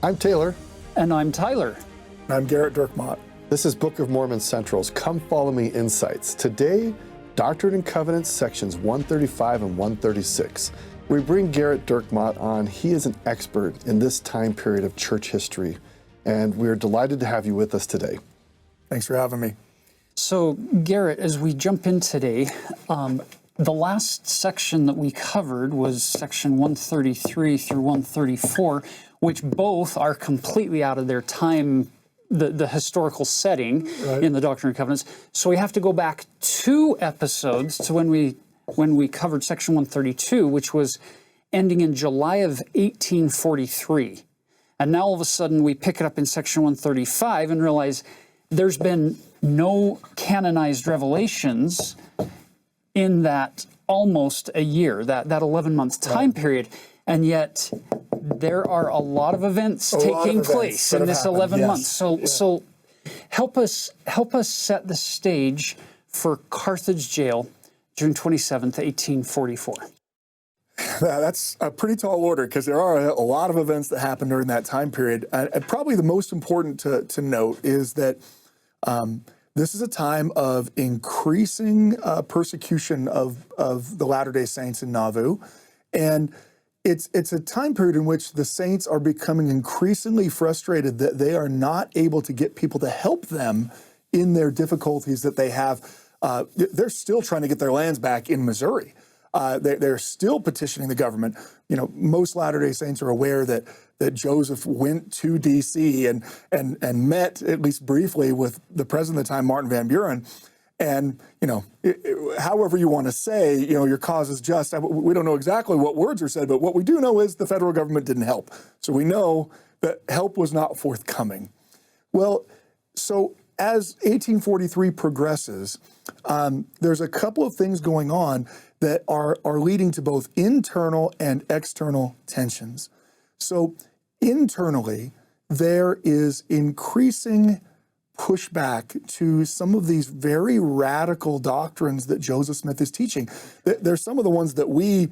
I'm Taylor. And I'm Tyler. And I'm Gerrit Dirkmaat. This is Book of Mormon Central's Come Follow Me Insights. Today, Doctrine and Covenants, sections 135 and 136. We bring Gerrit Dirkmaat on. He is an expert in this time period of church history, and we're delighted to have you with us today. Thanks for having me. So, Gerrit, as we jump in today, the last section that we covered was section 133 through 134, which both are completely out of their time, the historical setting in the Doctrine and Covenants. So we have to go back 2 episodes to when we covered section 132, which was ending in July of 1843. And now all of a sudden we pick it up in section 135 and realize there's been no canonized revelations in that almost a year, that 11-month time period. And yet there are a lot of events taking place in this 11 months. So help us set the stage for Carthage jail, June 27th, 1844. That's a pretty tall order because there are a lot of events that happened during that time period. And probably the most important to note is that this is a time of increasing persecution of the Latter-day Saints in Nauvoo. And it's a time period in which the saints are becoming increasingly frustrated that they are not able to get people to help them in their difficulties that they have. They're still trying to get their lands back in Missouri. They're still petitioning the government. You know, most Latter-day Saints are aware that Joseph went to D.C. and met, at least briefly, with the president at the time, Martin Van Buren. And, you know, however you want to say, you know, your cause is just. We don't know exactly what words are said, but what we do know is the federal government didn't help. So we know that help was not forthcoming. Well, so as 1843 progresses, there's a couple of things going on that are leading to both internal and external tensions. So internally, there is increasing pushback to some of these very radical doctrines that Joseph Smith is teaching. There's some of the ones that we,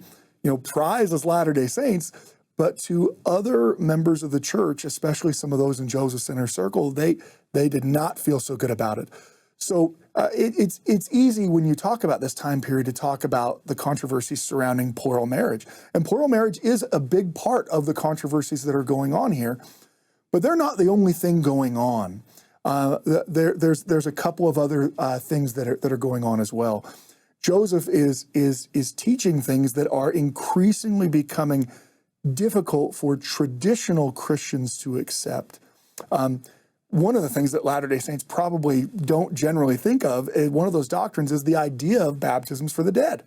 prize as Latter-day Saints, but to other members of the church, especially some of those in Joseph's inner circle, they did not feel so good about it. So it's easy when you talk about this time period to talk about the controversies surrounding plural marriage. And plural marriage is a big part of the controversies that are going on here, but they're not the only thing going on. There's a couple of other things that are going on as well. Joseph is teaching things that are increasingly becoming difficult for traditional Christians to accept. One of the things that Latter-day Saints probably don't generally think of, one of those doctrines, is the idea of baptisms for the dead.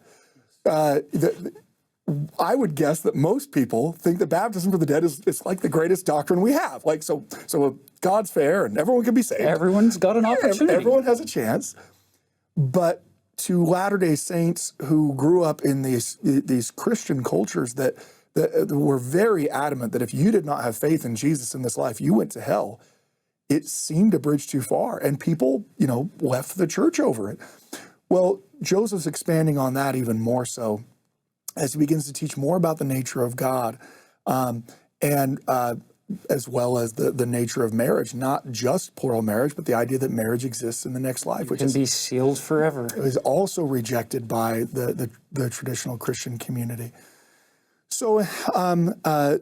I would guess that most people think that baptism for the dead is like the greatest doctrine we have. Like, so God's fair and everyone can be saved. Everyone's got an opportunity. Everyone has a chance. But to Latter-day Saints who grew up in these Christian cultures that were very adamant that if you did not have faith in Jesus in this life, you went to hell, it seemed a bridge too far. And people, left the church over it. Well, Joseph's expanding on that even more so as he begins to teach more about the nature of God, and as well as the nature of marriage, not just plural marriage, but the idea that marriage exists in the next life, which can be sealed forever. Is also rejected by the traditional Christian community. So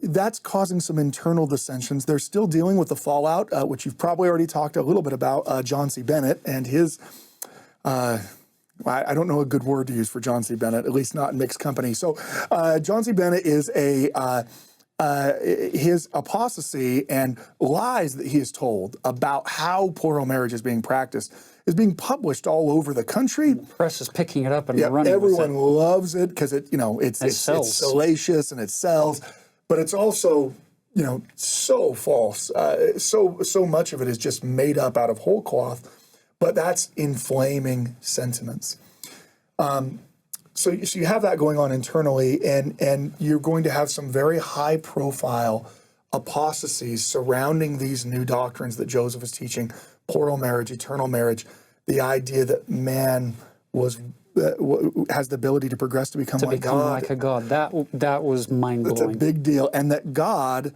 that's causing some internal dissensions. They're still dealing with the fallout, which you've probably already talked a little bit about, John C. Bennett and his, I don't know a good word to use for John C. Bennett, at least not in mixed company. So John C. Bennett is his apostasy and lies that he is told about how plural marriage is being practiced is being published all over the country. The press is picking it up and running with it. Everyone loves it because it's salacious and it sells, but it's also so false. So much of it is just made up out of whole cloth. But that's inflaming sentiments. So you have that going on internally, and you're going to have some very high-profile apostasies surrounding these new doctrines that Joseph is teaching: plural marriage, eternal marriage, the idea that man has the ability to progress to become like God. Like a God. That was mind-blowing. That's a big deal, and that God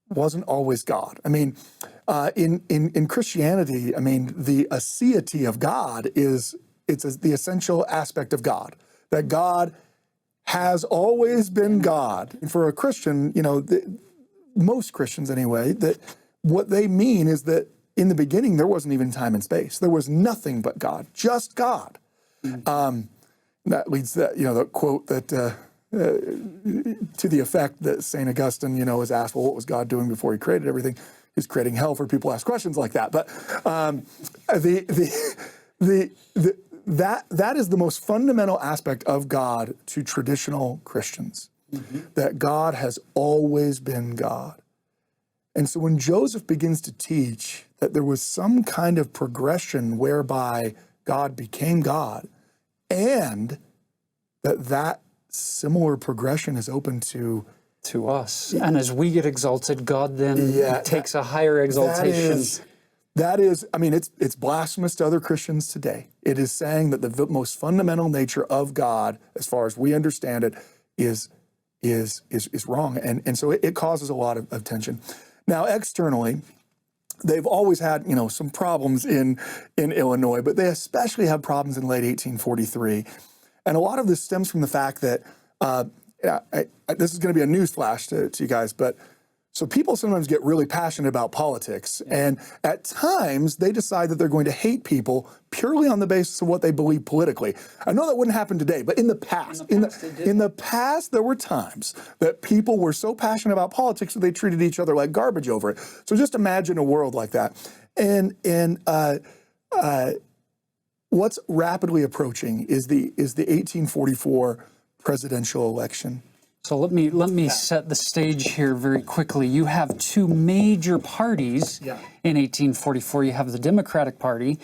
wasn't always God. I mean, in Christianity, I mean, the aseity of God it's the essential aspect of God, that God has always been God. And for a Christian, you know, most Christians anyway, that what they mean is that in the beginning, there wasn't even time and space. There was nothing but God, just God. That leads to that, you know, the quote that to the effect that St. Augustine, you know, was asked, well, what was God doing before he created everything? He's creating hell for people who ask questions like that. But that is the most fundamental aspect of God to traditional Christians, that God has always been God. And so when Joseph begins to teach that there was some kind of progression whereby God became God, and that similar progression is open to us. And as we get exalted, God then takes a higher exaltation. That is, I mean, it's blasphemous to other Christians today. It is saying that the most fundamental nature of God, as far as we understand it, is wrong. And so it causes a lot of tension. Now, externally, they've always had, you know, some problems in Illinois, but they especially have problems in late 1843. And a lot of this stems from the fact that, this is going to be a newsflash to you guys, but so people sometimes get really passionate about politics, and at times they decide that they're going to hate people purely on the basis of what they believe politically. I know that wouldn't happen today, but in the past, there were times that people were so passionate about politics that they treated each other like garbage over it. So just imagine a world like that. And what's rapidly approaching is the 1844 presidential election. So let me set the stage here very quickly. You have two major parties in 1844. You have the Democratic Party,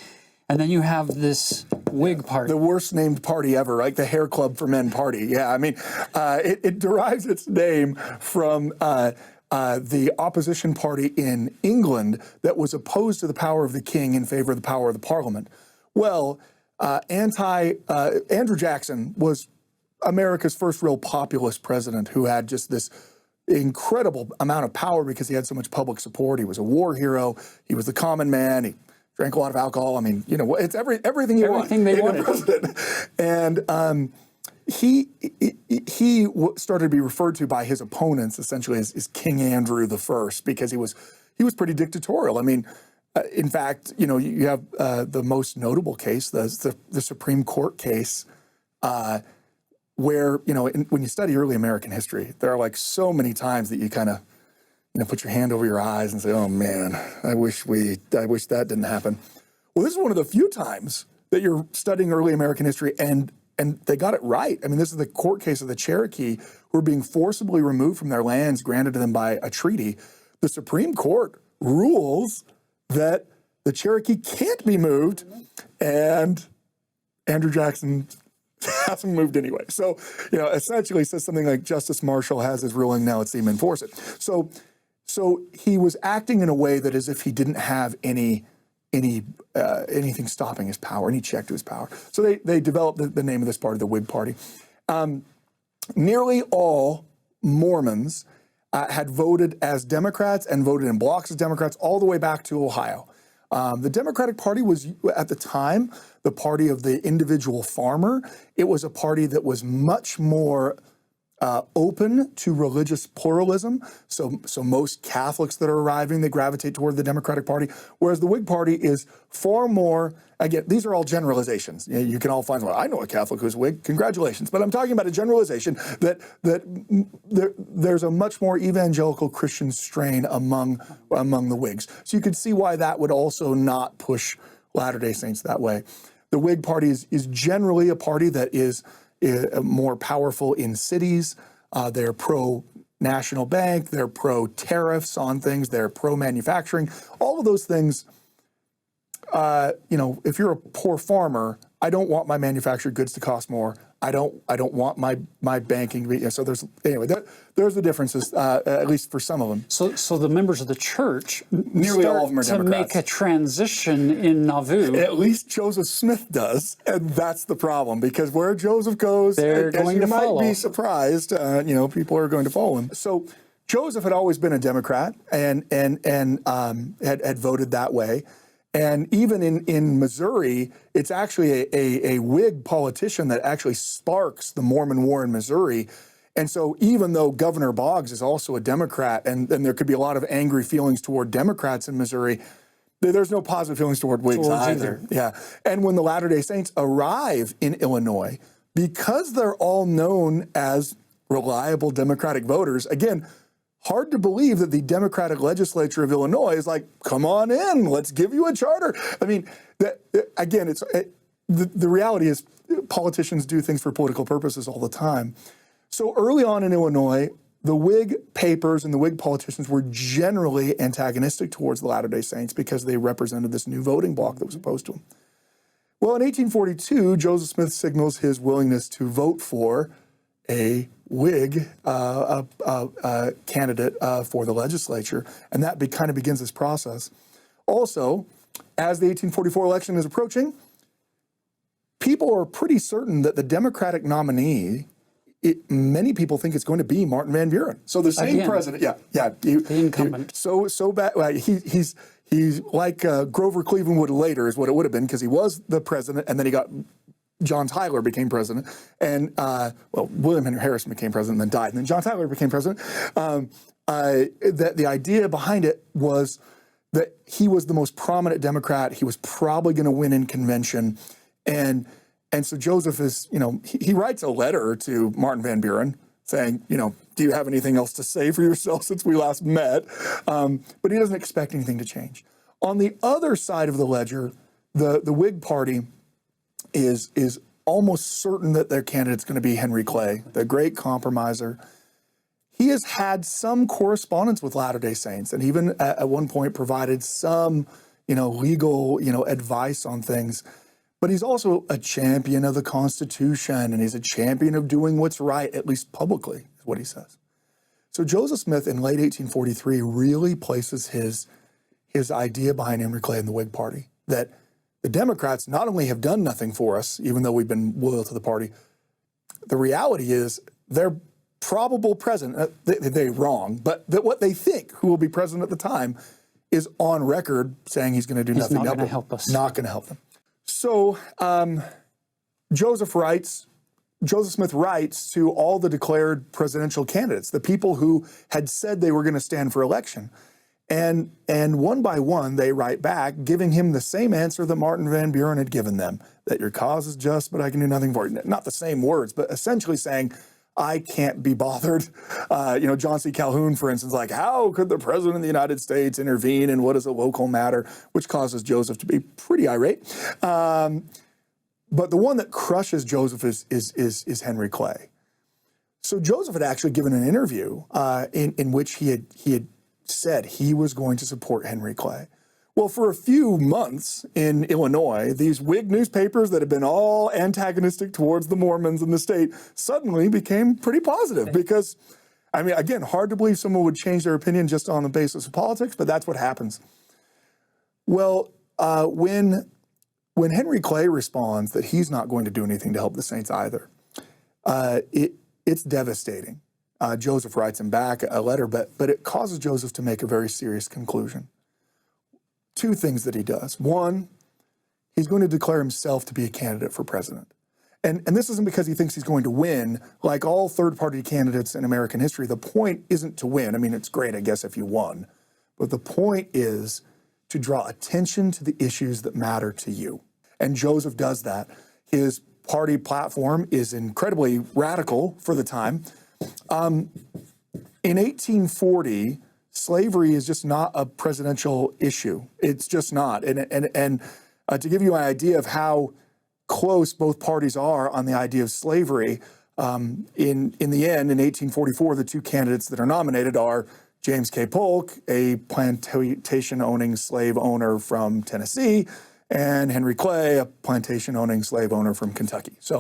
and then you have this Whig Party. The worst named party ever, right? The Hair Club for Men Party. Yeah, I mean, it derives its name from the opposition party in England that was opposed to the power of the king in favor of the power of the parliament. Well, Andrew Jackson was America's first real populist president who had just this incredible amount of power because he had so much public support. He was a war hero. He was the common man. He drank a lot of alcohol. I mean, you know, it's everything you want they in wanted. a president. And he started to be referred to by his opponents essentially as King Andrew I because he was pretty dictatorial. I mean, in fact, you know, you have the most notable case, the Supreme Court case, where, you know, when you study early American history, there are like so many times that you kind of, you know, put your hand over your eyes and say, oh man, I wish that didn't happen. Well, this is one of the few times that you're studying early American history and they got it right. I mean, this is the court case of the Cherokee who are being forcibly removed from their lands granted to them by a treaty. The Supreme Court rules that the Cherokee can't be moved, and Andrew Jackson hasn't moved anyway. So, you know, essentially says something like Justice Marshall has his ruling, now it's time to enforce it. So he was acting in a way that as if he didn't have anything stopping his power, any check to his power. So they developed the name of this party, the Whig Party. Nearly all Mormons had voted as Democrats and voted in blocks as Democrats all the way back to Ohio. The Democratic Party was, at the time, the party of the individual farmer. It was a party that was much more open to religious pluralism. So most Catholics that are arriving, they gravitate toward the Democratic Party, whereas the Whig Party is far more, again, these are all generalizations. You can all find, well, I know a Catholic who's Whig, congratulations. But I'm talking about a generalization that there's a much more evangelical Christian strain among the Whigs. So you could see why that would also not push Latter-day Saints that way. The Whig Party is generally a party that is more powerful in cities. They're pro-national bank. They're pro-tariffs on things. They're pro-manufacturing. All of those things, you know, if you're a poor farmer, I don't want my manufactured goods to cost more. I don't want my banking to be, so there's the differences, at least for some of them. So the members of the church nearly all of them are to Democrats. make a transition in Nauvoo. At least Joseph Smith does, and that's the problem, because where Joseph goes, they're going to follow. You might be surprised, you know, people are going to follow him. So Joseph had always been a Democrat and had voted that way. And even in Missouri, it's actually a Whig politician that actually sparks the Mormon War in Missouri. And so even though Governor Boggs is also a Democrat, and there could be a lot of angry feelings toward Democrats in Missouri, there's no positive feelings toward Whigs either. Yeah. And when the Latter-day Saints arrive in Illinois, because they're all known as reliable Democratic voters, again, hard to believe that the Democratic legislature of Illinois is like, come on in, let's give you a charter. I mean, again, the reality is politicians do things for political purposes all the time. So early on in Illinois, the Whig papers and the Whig politicians were generally antagonistic towards the Latter-day Saints because they represented this new voting bloc that was opposed to them. Well, in 1842, Joseph Smith signals his willingness to vote for a Whig candidate for the legislature, and that kind of begins this process. Also, as the 1844 election is approaching, people are pretty certain that the Democratic nominee, many people think it's going to be Martin Van Buren. So the same president, the incumbent. So bad. He's like Grover Cleveland later is what it would have been, because he was the president, and then he got John Tyler became president, and William Henry Harrison became president and then died, and then John Tyler became president. That the idea behind it was that he was the most prominent Democrat. He was probably going to win in convention, and so Joseph is, he writes a letter to Martin Van Buren saying, do you have anything else to say for yourself since we last met? But he doesn't expect anything to change. On the other side of the ledger, the Whig Party is almost certain that their candidate's going to be Henry Clay, the great compromiser. He has had some correspondence with Latter-day Saints, and even at one point provided some, legal, advice on things. But he's also a champion of the Constitution, and he's a champion of doing what's right, at least publicly, is what he says. So Joseph Smith in late 1843 really places his idea behind Henry Clay and the Whig Party, that the Democrats not only have done nothing for us, even though we've been loyal to the party, the reality is their probable president, they're wrong, but that what they think who will be president at the time is on record saying he's going to do nothing to help us. Not going to help them. So Joseph Smith writes to all the declared presidential candidates, the people who had said they were going to stand for election. And one by one, they write back, giving him the same answer that Martin Van Buren had given them, that your cause is just, but I can do nothing for it. Not the same words, but essentially saying, I can't be bothered. John C. Calhoun, for instance, like, how could the president of the United States intervene in what is a local matter, which causes Joseph to be pretty irate. But the one that crushes Joseph is Henry Clay. So Joseph had actually given an interview in which he had said he was going to support Henry Clay. Well, for a few months in Illinois, these Whig newspapers that had been all antagonistic towards the Mormons in the state suddenly became pretty positive because, again, hard to believe someone would change their opinion just on the basis of politics, but that's what happens. Well, when Henry Clay responds that he's not going to do anything to help the Saints either, it's devastating. Joseph writes him back a letter, but it causes Joseph to make a very serious conclusion. Two things that he does. One, he's going to declare himself to be a candidate for president. And this isn't because he thinks he's going to win. Like all third-party candidates in American history, the point isn't to win. It's great, I guess, if you won. But the point is to draw attention to the issues that matter to you. And Joseph does that. His party platform is incredibly radical for the time. In 1840, slavery is just not a presidential issue. It's just not. And to give you an idea of how close both parties are on the idea of slavery, in the end, in 1844, the two candidates that are nominated are James K. Polk, a plantation-owning slave owner from Tennessee, and Henry Clay, a plantation-owning slave owner from Kentucky. So,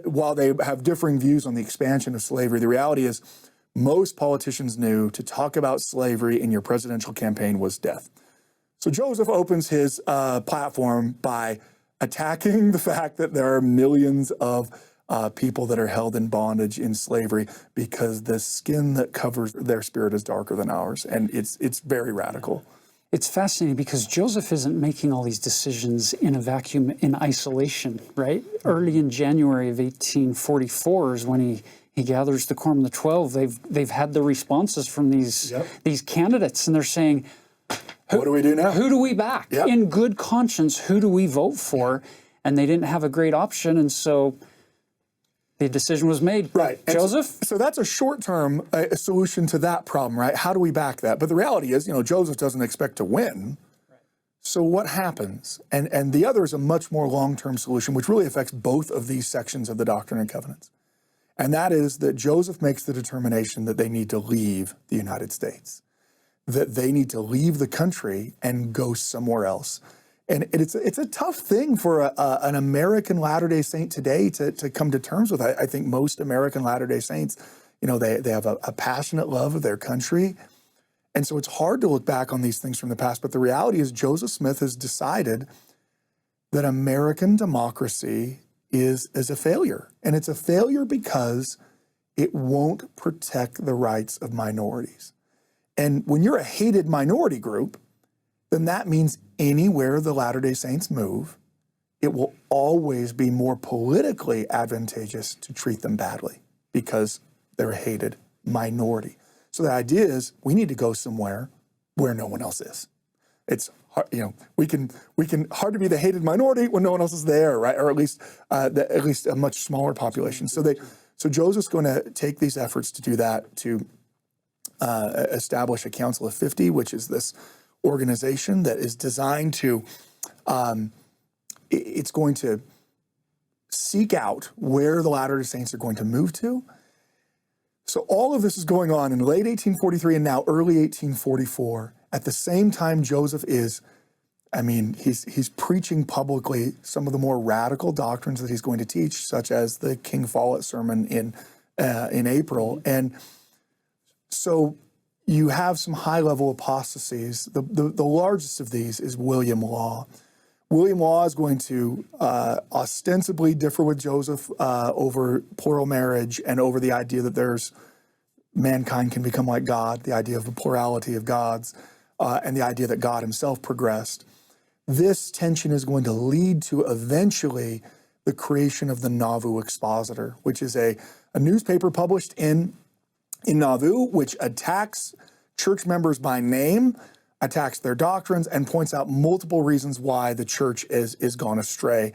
while they have differing views on the expansion of slavery, the reality is most politicians knew to talk about slavery in your presidential campaign was death. So Joseph opens his platform by attacking the fact that there are millions of people that are held in bondage in slavery because the skin that covers their spirit is darker than ours. And it's very radical. It's fascinating because Joseph isn't making all these decisions in a vacuum, in isolation, right? Early in January of 1844 is when he gathers the Quorum of the 12. They've had the responses from these candidates, and they're saying, what do we do now? Who do we back? Yep. In good conscience, who do we vote for? And they didn't have a great option, and so the decision was made. Right. Joseph? So that's a short-term solution to that problem, right? How do we back that? But the reality is, Joseph doesn't expect to win. Right. So what happens? And the other is a much more long-term solution, which really affects both of these sections of the Doctrine and Covenants. And that is that Joseph makes the determination that they need to leave the United States, that they need to leave the country and go somewhere else. And it's a tough thing for an American Latter-day Saint today to come to terms with. I think most American Latter-day Saints, they have a passionate love of their country. And so it's hard to look back on these things from the past. But the reality is Joseph Smith has decided that American democracy is a failure. And it's a failure because it won't protect the rights of minorities. And when you're a hated minority group, then that means anywhere the Latter-day Saints move, it will always be more politically advantageous to treat them badly because they're a hated minority. So the idea is we need to go somewhere where no one else is. It's hard, we can hard to be the hated minority when no one else is there, right? Or at least a much smaller population. So Joseph's going to take these efforts to do that, to establish a Council of 50, which is this organization that is designed to, it's going to seek out where the Latter-day Saints are going to move to. So all of this is going on in late 1843 and now early 1844. At the same time, Joseph is, he's preaching publicly some of the more radical doctrines that he's going to teach, such as the King Follett sermon in April. And so you have some high-level apostasies. The largest of these is William Law. William Law is going to ostensibly differ with Joseph over plural marriage and over the idea that mankind can become like God, the idea of a plurality of gods, and the idea that God himself progressed. This tension is going to lead to eventually the creation of the Nauvoo Expositor, which is a newspaper published in Nauvoo, which attacks church members by name, attacks their doctrines, and points out multiple reasons why the church is gone astray.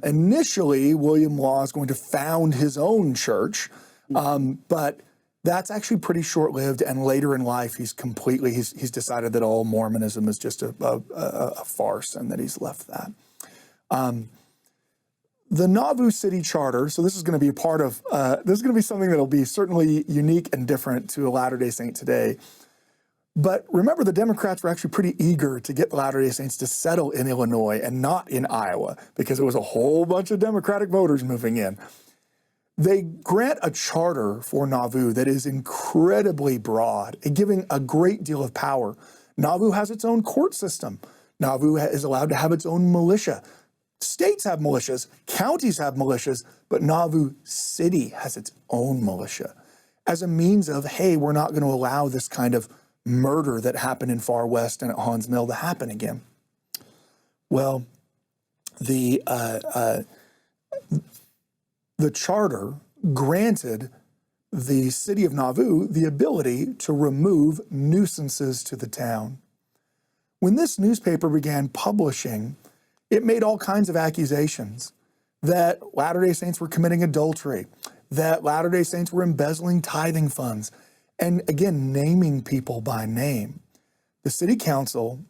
Initially, William Law is going to found his own church, but that's actually pretty short-lived, and later in life, he's decided that all Mormonism is just a farce and that he's left that. The Nauvoo City Charter, so this is going to be something that'll be certainly unique and different to a Latter-day Saint today. But remember, the Democrats were actually pretty eager to get the Latter-day Saints to settle in Illinois and not in Iowa, because it was a whole bunch of Democratic voters moving in. They grant a charter for Nauvoo that is incredibly broad, giving a great deal of power. Nauvoo has its own court system. Nauvoo is allowed to have its own militia. States have militias, counties have militias, but Nauvoo City has its own militia as a means of, hey, we're not going to allow this kind of murder that happened in Far West and at Haun's Mill to happen again. Well, the charter granted the city of Nauvoo the ability to remove nuisances to the town. When this newspaper began publishing, it made all kinds of accusations that Latter-day Saints were committing adultery, that Latter-day Saints were embezzling tithing funds, and again, naming people by name. The city council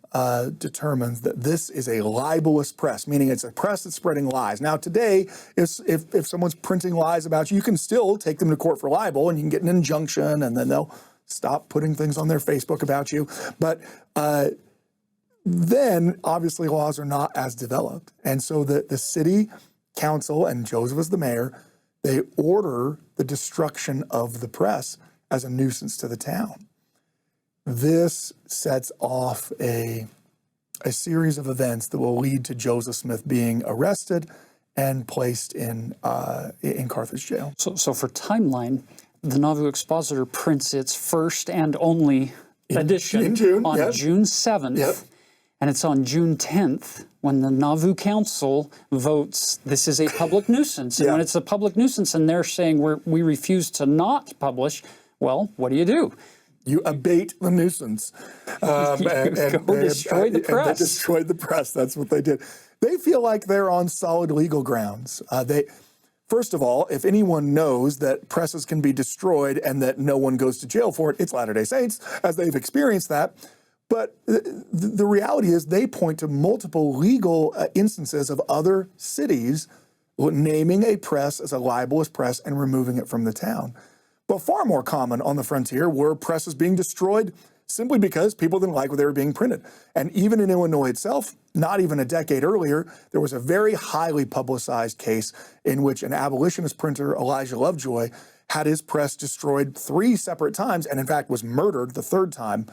determines that this is a libelous press, meaning it's a press that's spreading lies. Now today, if someone's printing lies about you, you can still take them to court for libel and you can get an injunction and then they'll stop putting things on their Facebook about you. But then obviously laws are not as developed. And so the city council, and Joseph as the mayor, they order the destruction of the press as a nuisance to the town. This sets off a series of events that will lead to Joseph Smith being arrested and placed in Carthage jail. So for timeline, the Nauvoo Expositor prints its first and only edition in June, on yep. June 7th. Yep. And it's on June 10th when the Nauvoo Council votes this is a public nuisance. And Yeah. when it's a public nuisance and they're saying we refuse to not publish, well, what do? You abate the nuisance. Go destroy the press. They destroyed the press. That's what they did. They feel like they're on solid legal grounds. First of all, if anyone knows that presses can be destroyed and that no one goes to jail for it, it's Latter-day Saints, as they've experienced that. But the reality is they point to multiple legal instances of other cities naming a press as a libelous press and removing it from the town. But far more common on the frontier were presses being destroyed simply because people didn't like what they were being printed. And even in Illinois itself, not even a decade earlier, there was a very highly publicized case in which an abolitionist printer, Elijah Lovejoy, had his press destroyed 3 separate times and in fact was murdered the 3rd time.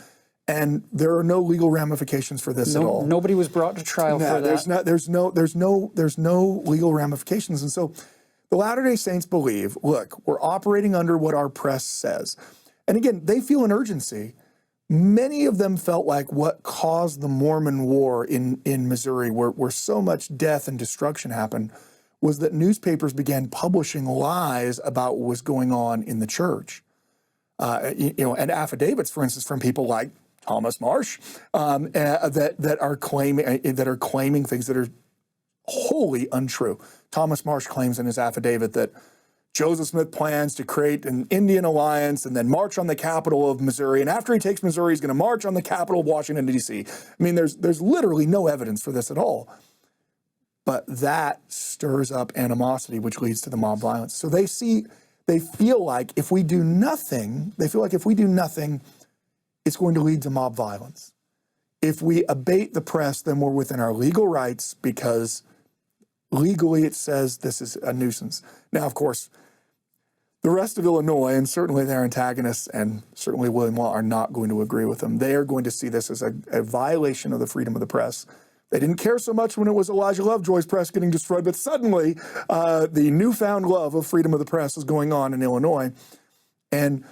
And there are no legal ramifications for this at all. Nobody was brought to trial for that. There's no legal ramifications. And so the Latter-day Saints believe, look, we're operating under what our press says. And again, they feel an urgency. Many of them felt like what caused the Mormon War in Missouri, where so much death and destruction happened, was that newspapers began publishing lies about what was going on in the church. And affidavits, for instance, from people like Thomas Marsh, that are claiming things that are wholly untrue. Thomas Marsh claims in his affidavit that Joseph Smith plans to create an Indian alliance and then march on the capital of Missouri. And after he takes Missouri, he's going to march on the capital of Washington, D.C. I mean, there's literally no evidence for this at all. But that stirs up animosity, which leads to the mob violence. So they feel like if we do nothing, it's going to lead to mob violence. If we abate the press, then we're within our legal rights because legally it says this is a nuisance. Now, of course, the rest of Illinois, and certainly their antagonists and certainly William Law, are not going to agree with them. They are going to see this as a violation of the freedom of the press. They didn't care so much when it was Elijah Lovejoy's press getting destroyed, but suddenly the newfound love of freedom of the press is going on in Illinois. And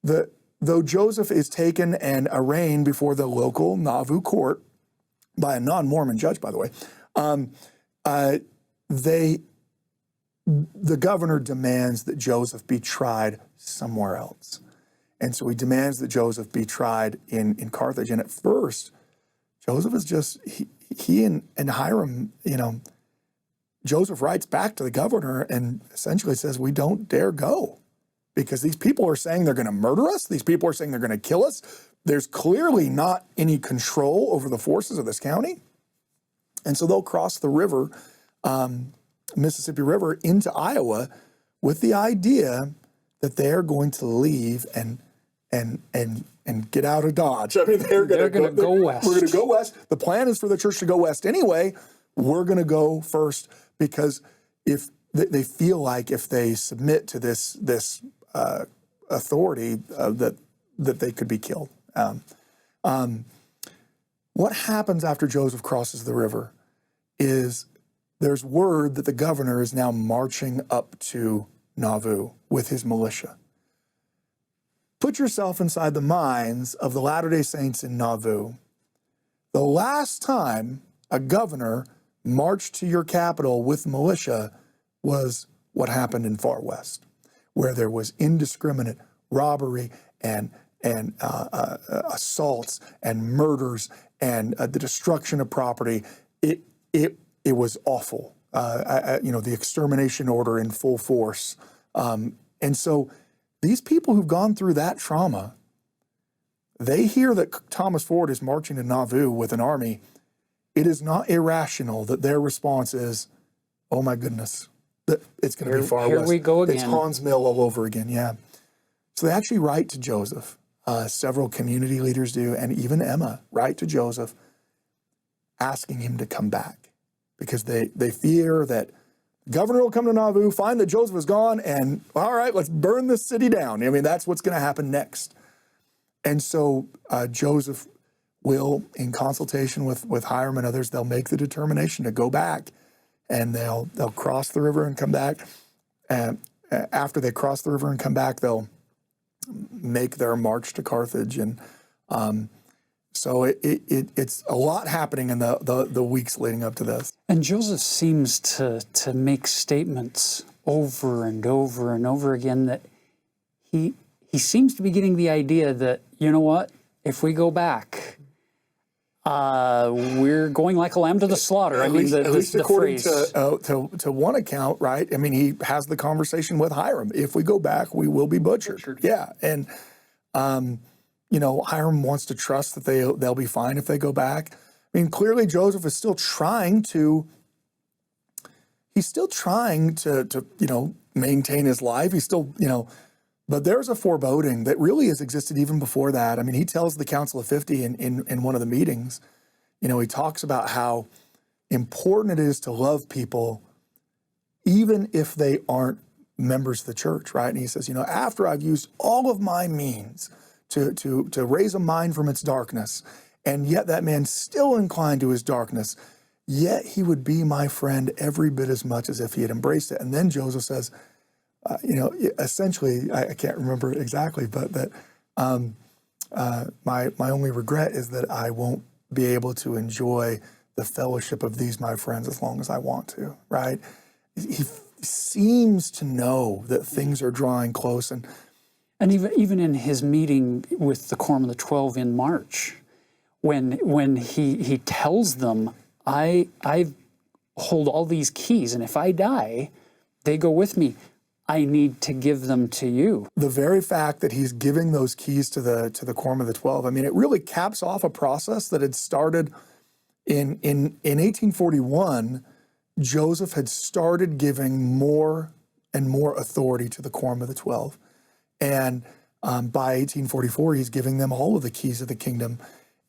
though Joseph is taken and arraigned before the local Nauvoo court by a non-Mormon judge, by the way, the governor demands that Joseph be tried somewhere else. And so he demands that Joseph be tried in Carthage. And at first, Joseph is just, he and Hyrum, Joseph writes back to the governor and essentially says, we don't dare go because these people are saying they're going to murder us. These people are saying they're going to kill us. There's clearly not any control over the forces of this county. And so they'll cross the river, Mississippi River, into Iowa with the idea that they're going to leave and get out of Dodge. I mean, they're going to go west. We're going to go west. The plan is for the church to go west anyway. We're going to go first because if they feel like if they submit to this authority that they could be killed. What happens after Joseph crosses the river is there's word that the governor is now marching up to Nauvoo with his militia. Put yourself inside the minds of the Latter-day Saints in Nauvoo. The last time a governor marched to your capital with militia was what happened in Far West, where there was indiscriminate robbery and assaults and murders and the destruction of property. It was awful. The extermination order in full force. And so these people who've gone through that trauma, they hear that Thomas Ford is marching to Nauvoo with an army. It is not irrational that their response is, oh my goodness, that it's going to be far west. Here we go again. It's Hans Mill all over again, yeah. So they actually write to Joseph. Several community leaders do, and even Emma write to Joseph asking him to come back because they fear that the governor will come to Nauvoo, find that Joseph is gone, and all right, let's burn this city down. I mean, that's what's going to happen next. And so Joseph will, in consultation with Hyrum and others, they'll make the determination to go back and they'll cross the river and come back. And after they cross the river and come back, they'll make their march to Carthage. And so it's a lot happening in the weeks leading up to this. And Joseph seems to make statements over and over and over again that he seems to be getting the idea that, you know what, if we go back, we're going like a lamb to the slaughter. At least according to one account, right? I mean, he has the conversation with Hyrum. If we go back, we will be butchered. Yeah, and Hyrum wants to trust that they'll be fine if they go back. I mean, clearly Joseph is still trying to. He's still trying to maintain his life. He's still but there's a foreboding that really has existed even before that. I mean, he tells the Council of 50 in one of the meetings, he talks about how important it is to love people even if they aren't members of the church, right? And he says, after I've used all of my means to raise a mind from its darkness, and yet that man's still inclined to his darkness, yet he would be my friend every bit as much as if he had embraced it. And then Joseph says, essentially, I can't remember exactly, but that my only regret is that I won't be able to enjoy the fellowship of these my friends as long as I want to, right? He seems to know that things are drawing close. And even in his meeting with the Quorum of the 12 in March, when he tells them, I hold all these keys, and if I die, they go with me. I need to give them to you. The very fact that he's giving those keys to the Quorum of the 12, I mean, it really caps off a process that had started in 1841. Joseph had started giving more and more authority to the Quorum of the 12. And by 1844, he's giving them all of the keys of the kingdom.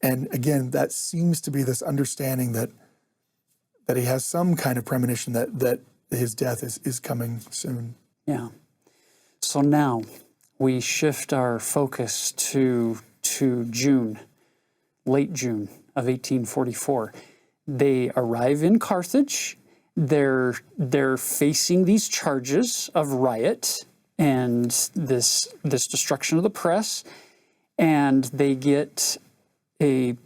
And again, that seems to be this understanding that he has some kind of premonition that his death is coming soon. Yeah. So now we shift our focus to June, late June of 1844. They arrive in Carthage. They're facing these charges of riot and this destruction of the press, and they get a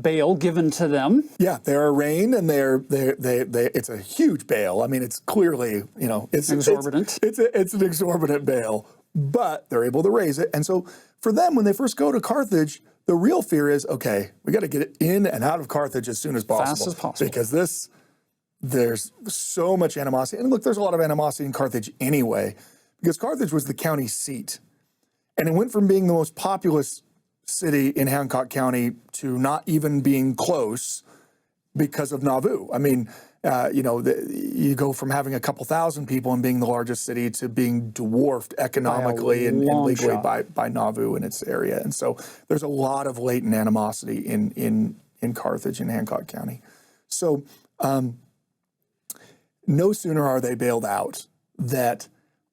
bail given to them. Yeah, they're arraigned, and they it's a huge bail. I mean, it's clearly, it's exorbitant. It's an exorbitant bail, but they're able to raise it. And so for them, when they first go to Carthage, the real fear is, okay, we got to get it in and out of Carthage as soon as possible. Fast as possible. Because there's so much animosity. And look, there's a lot of animosity in Carthage anyway, because Carthage was the county seat. And it went from being the most populous city in Hancock County to not even being close because of Nauvoo. I mean, you go from having a couple thousand people and being the largest city to being dwarfed economically and legally by Nauvoo and its area. And so there's a lot of latent animosity in Carthage and Hancock County. So no sooner are they bailed out that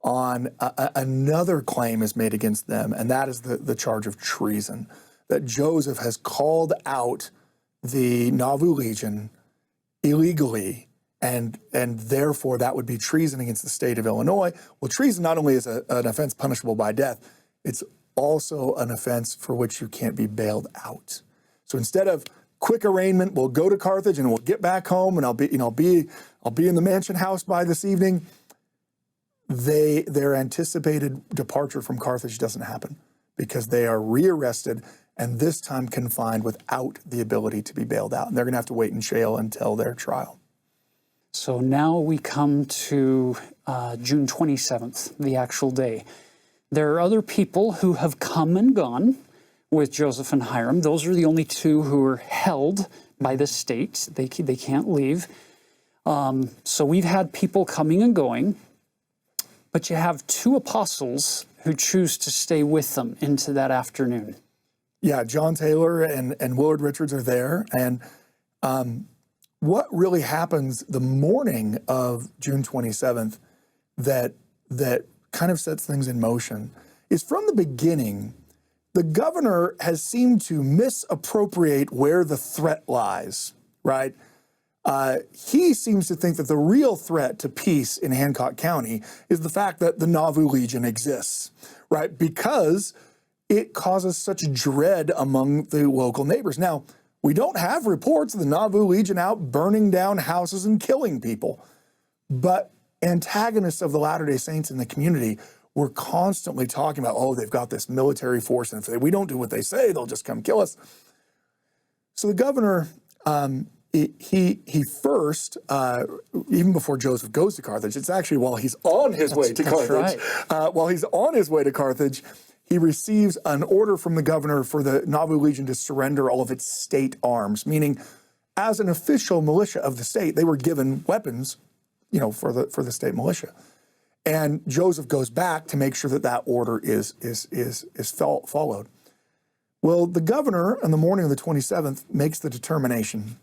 on another claim is made against them, and that is the charge of treason, that Joseph has called out the Nauvoo Legion illegally, and therefore that would be treason against the state of Illinois. Well, treason not only is an offense punishable by death, it's also an offense for which you can't be bailed out. So instead of quick arraignment, we'll go to Carthage and we'll get back home, and I'll be in the mansion house by this evening. Their anticipated departure from Carthage doesn't happen because they are rearrested, and this time confined without the ability to be bailed out. And they're going to have to wait in jail until their trial. So now we come to June 27th, the actual day. There are other people who have come and gone with Joseph and Hyrum. Those are the only two who are held by the state. They can't leave. So we've had people coming and going. But you have two apostles who choose to stay with them into that afternoon. Yeah, John Taylor and Willard Richards are there. And what really happens the morning of June 27th that kind of sets things in motion is, from the beginning, the governor has seemed to misappropriate where the threat lies, right? he seems to think that the real threat to peace in Hancock County is the fact that the Nauvoo Legion exists, right? Because it causes such dread among the local neighbors. Now, we don't have reports of the Nauvoo Legion out burning down houses and killing people, but antagonists of the Latter-day Saints in the community were constantly talking about, oh, they've got this military force, and if we don't do what they say, they'll just come kill us. So the governor, he first, even before Joseph goes to Carthage, it's actually while he's on his way to Carthage, while he's on his way to Carthage, he receives an order from the governor for the Nauvoo Legion to surrender all of its state arms, meaning as an official militia of the state, they were given weapons, for the state militia. And Joseph goes back to make sure that that order is followed. Well, the governor on the morning of the 27th makes the determination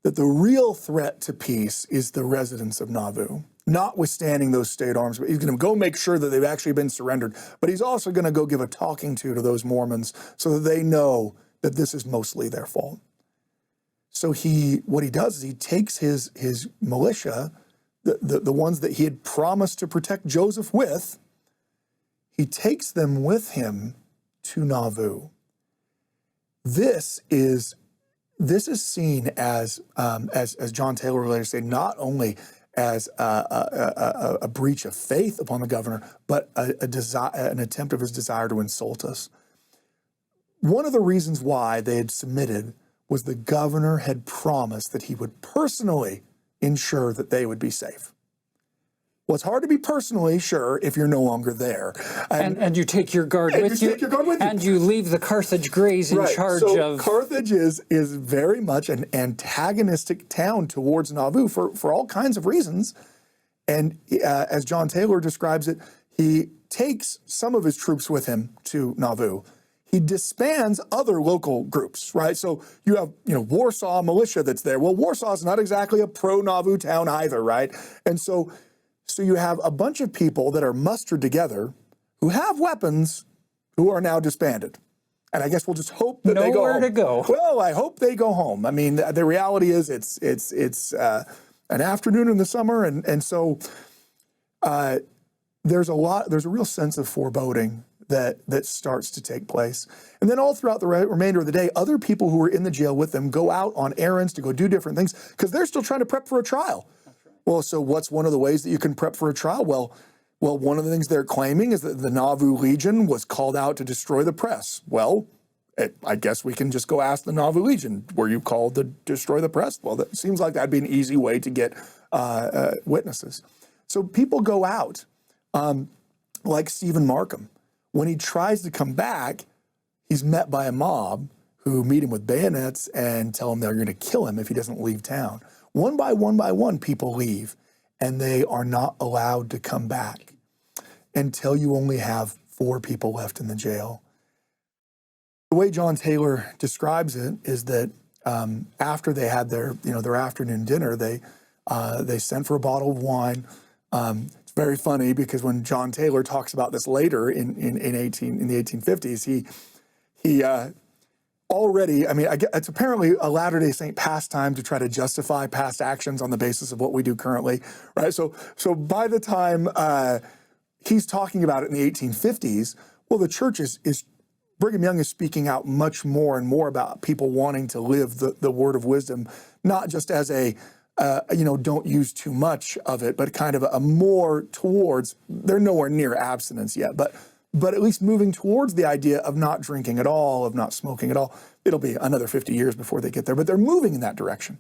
that the real threat to peace is the residents of Nauvoo, notwithstanding those state arms. But he's going to go make sure that they've actually been surrendered. But he's also going to go give a talking to those Mormons so that they know that this is mostly their fault. So what he does is he takes his militia, the ones that he had promised to protect Joseph with, he takes them with him to Nauvoo. This is seen as John Taylor would later say, not only as a breach of faith upon the governor, but an attempt of his desire to insult us. One of the reasons why they had submitted was the governor had promised that he would personally ensure that they would be safe. Well, it's hard to be personally sure if you're no longer there. And you take your guard with you. And you leave the Carthage Greys in charge of... Carthage is very much an antagonistic town towards Nauvoo for all kinds of reasons. And as John Taylor describes it, he takes some of his troops with him to Nauvoo. He disbands other local groups, right? So you have, Warsaw militia that's there. Well, Warsaw is not exactly a pro-Nauvoo town either, right? And so you have a bunch of people that are mustered together who have weapons who are now disbanded. And I guess we'll just hope that they go home. Nowhere to go. Well, I hope they go home. I mean, the reality is it's an afternoon in the summer, and so there's a real sense of foreboding that starts to take place. And then all throughout the remainder of the day, other people who were in the jail with them go out on errands to go do different things because they're still trying to prep for a trial. Well, so what's one of the ways that you can prep for a trial? Well, one of the things they're claiming is that the Nauvoo Legion was called out to destroy the press. Well, I guess we can just go ask the Nauvoo Legion, were you called to destroy the press? Well, that seems like that'd be an easy way to get witnesses. So people go out, like Stephen Markham. When he tries to come back, he's met by a mob who meet him with bayonets and tell him they're going to kill him if he doesn't leave town. One by one, people leave, and they are not allowed to come back until you only have 4 people left in the jail. The way John Taylor describes it is that after they had their afternoon dinner, they sent for a bottle of wine. It's very funny because when John Taylor talks about this later in the 1850s, he already, it's apparently a Latter-day Saint pastime to try to justify past actions on the basis of what we do currently, right? So by the time he's talking about it in the 1850s, well, the church is Brigham Young is speaking out much more and more about people wanting to live the word of wisdom, not just as don't use too much of it, but kind of a more towards, they're nowhere near abstinence yet, but at least moving towards the idea of not drinking at all, of not smoking at all. It'll be another 50 years before they get there, but they're moving in that direction.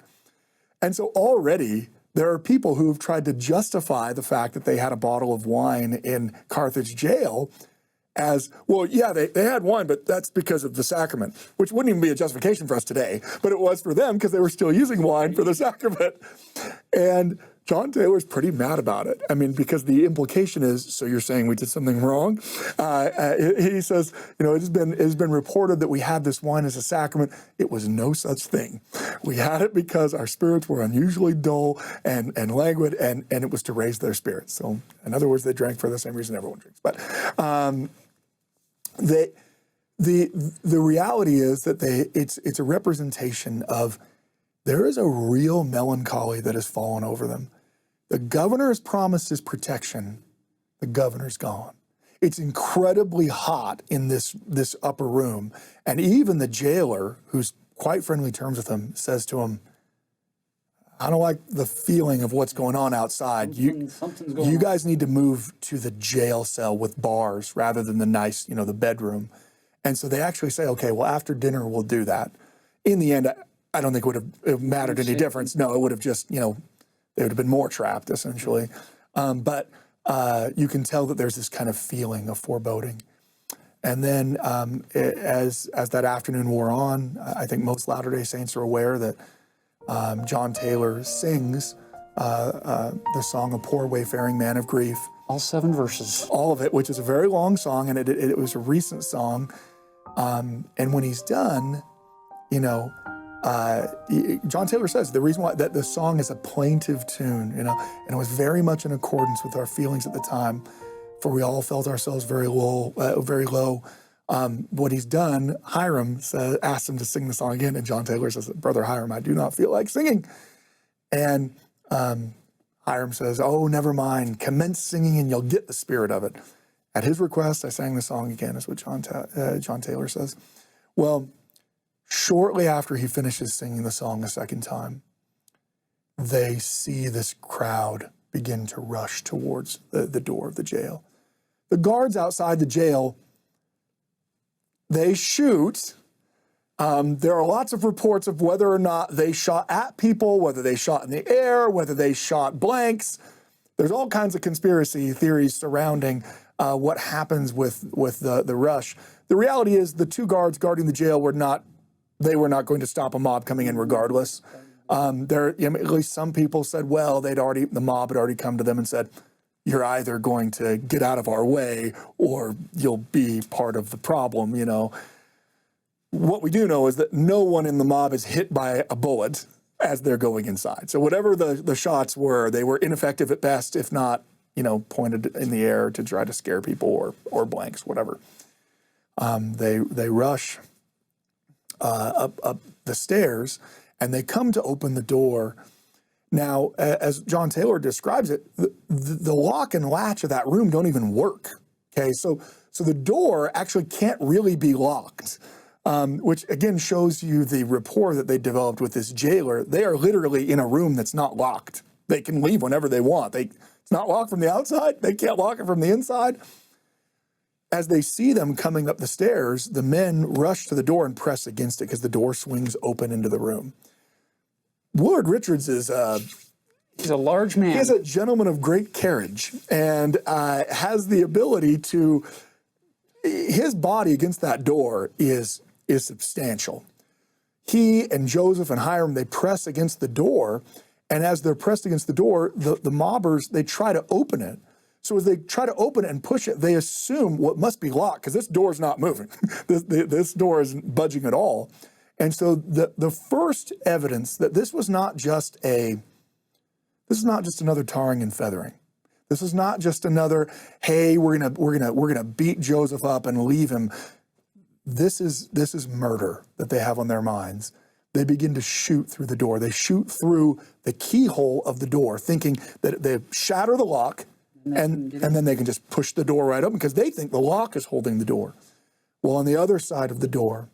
And so already there are people who've tried to justify the fact that they had a bottle of wine in Carthage jail as, well, yeah, they had wine, but that's because of the sacrament, which wouldn't even be a justification for us today, but it was for them because they were still using wine for the sacrament. And John Taylor's pretty mad about it. Because the implication is, so you're saying we did something wrong? He says, it has been reported that we had this wine as a sacrament. It was no such thing. We had it because our spirits were unusually dull and languid, and it was to raise their spirits. So, in other words, they drank for the same reason everyone drinks. But the reality is that it's a representation of there is a real melancholy that has fallen over them. The governor has promised his protection. The governor's gone. It's incredibly hot in this upper room. And even the jailer, who's quite friendly terms with him, says to him, I don't like the feeling of what's going on outside. Something's going You on. guys need to move to the jail cell with bars rather than the nice, the bedroom. And so they actually say, okay, well, after dinner, we'll do that. In the end, I don't think it would have mattered any difference. No, it would have just, they would have been more trapped, essentially. But you can tell that there's this kind of feeling of foreboding. And then as that afternoon wore on, I think most Latter-day Saints are aware that John Taylor sings the song "A Poor Wayfaring Man of Grief." All 7 verses. All of it, which is a very long song, and it was a recent song. And when he's done, John Taylor says the reason why that the song is a plaintive tune, and it was very much in accordance with our feelings at the time, for we all felt ourselves very low. What he's done, Hyrum asked him to sing the song again, and John Taylor says, "Brother Hyrum, I do not feel like singing." And Hyrum says, "Oh, never mind. Commence singing, and you'll get the spirit of it." At his request, I sang the song again, is what John Taylor says. Well, shortly after he finishes singing the song a second time, they see this crowd begin to rush towards the door of the jail. The guards outside the jail, they shoot. There are lots of reports of whether or not they shot at people, whether they shot in the air, whether they shot blanks. There's all kinds of conspiracy theories surrounding what happens with the rush. The reality is the 2 guards guarding the jail were not going to stop a mob coming in regardless. At least some people said, well, the mob had already come to them and said, you're either going to get out of our way or you'll be part of the problem, What we do know is that no one in the mob is hit by a bullet as they're going inside. So whatever the shots were, they were ineffective at best, if not, pointed in the air to try to scare people or blanks, whatever. They rush up the stairs, and they come to open the door. Now, as John Taylor describes it, the lock and latch of that room don't even work. Okay, so the door actually can't really be locked, which again shows you the rapport that they developed with this jailer. They are literally in a room that's not locked. They can leave whenever they want. It's not locked from the outside. They can't lock it from the inside. As they see them coming up the stairs, the men rush to the door and press against it because the door swings open into the room. Willard Richards is he's a large man. He's a gentleman of great carriage and has the ability to, his body against that door is substantial. He and Joseph and Hyrum, they press against the door, and as they're pressed against the door, the mobbers, they try to open it. So as they try to open it and push it, they assume what must be locked because this door is not moving. This door isn't budging at all. And so the first evidence that this is not just another tarring and feathering. This is not just another, hey, we're gonna beat Joseph up and leave him. This is murder that they have on their minds. They begin to shoot through the door. They shoot through the keyhole of the door, thinking that they shatter the lock and then they can just push the door right open because they think the lock is holding the door. Well, on the other side of the door,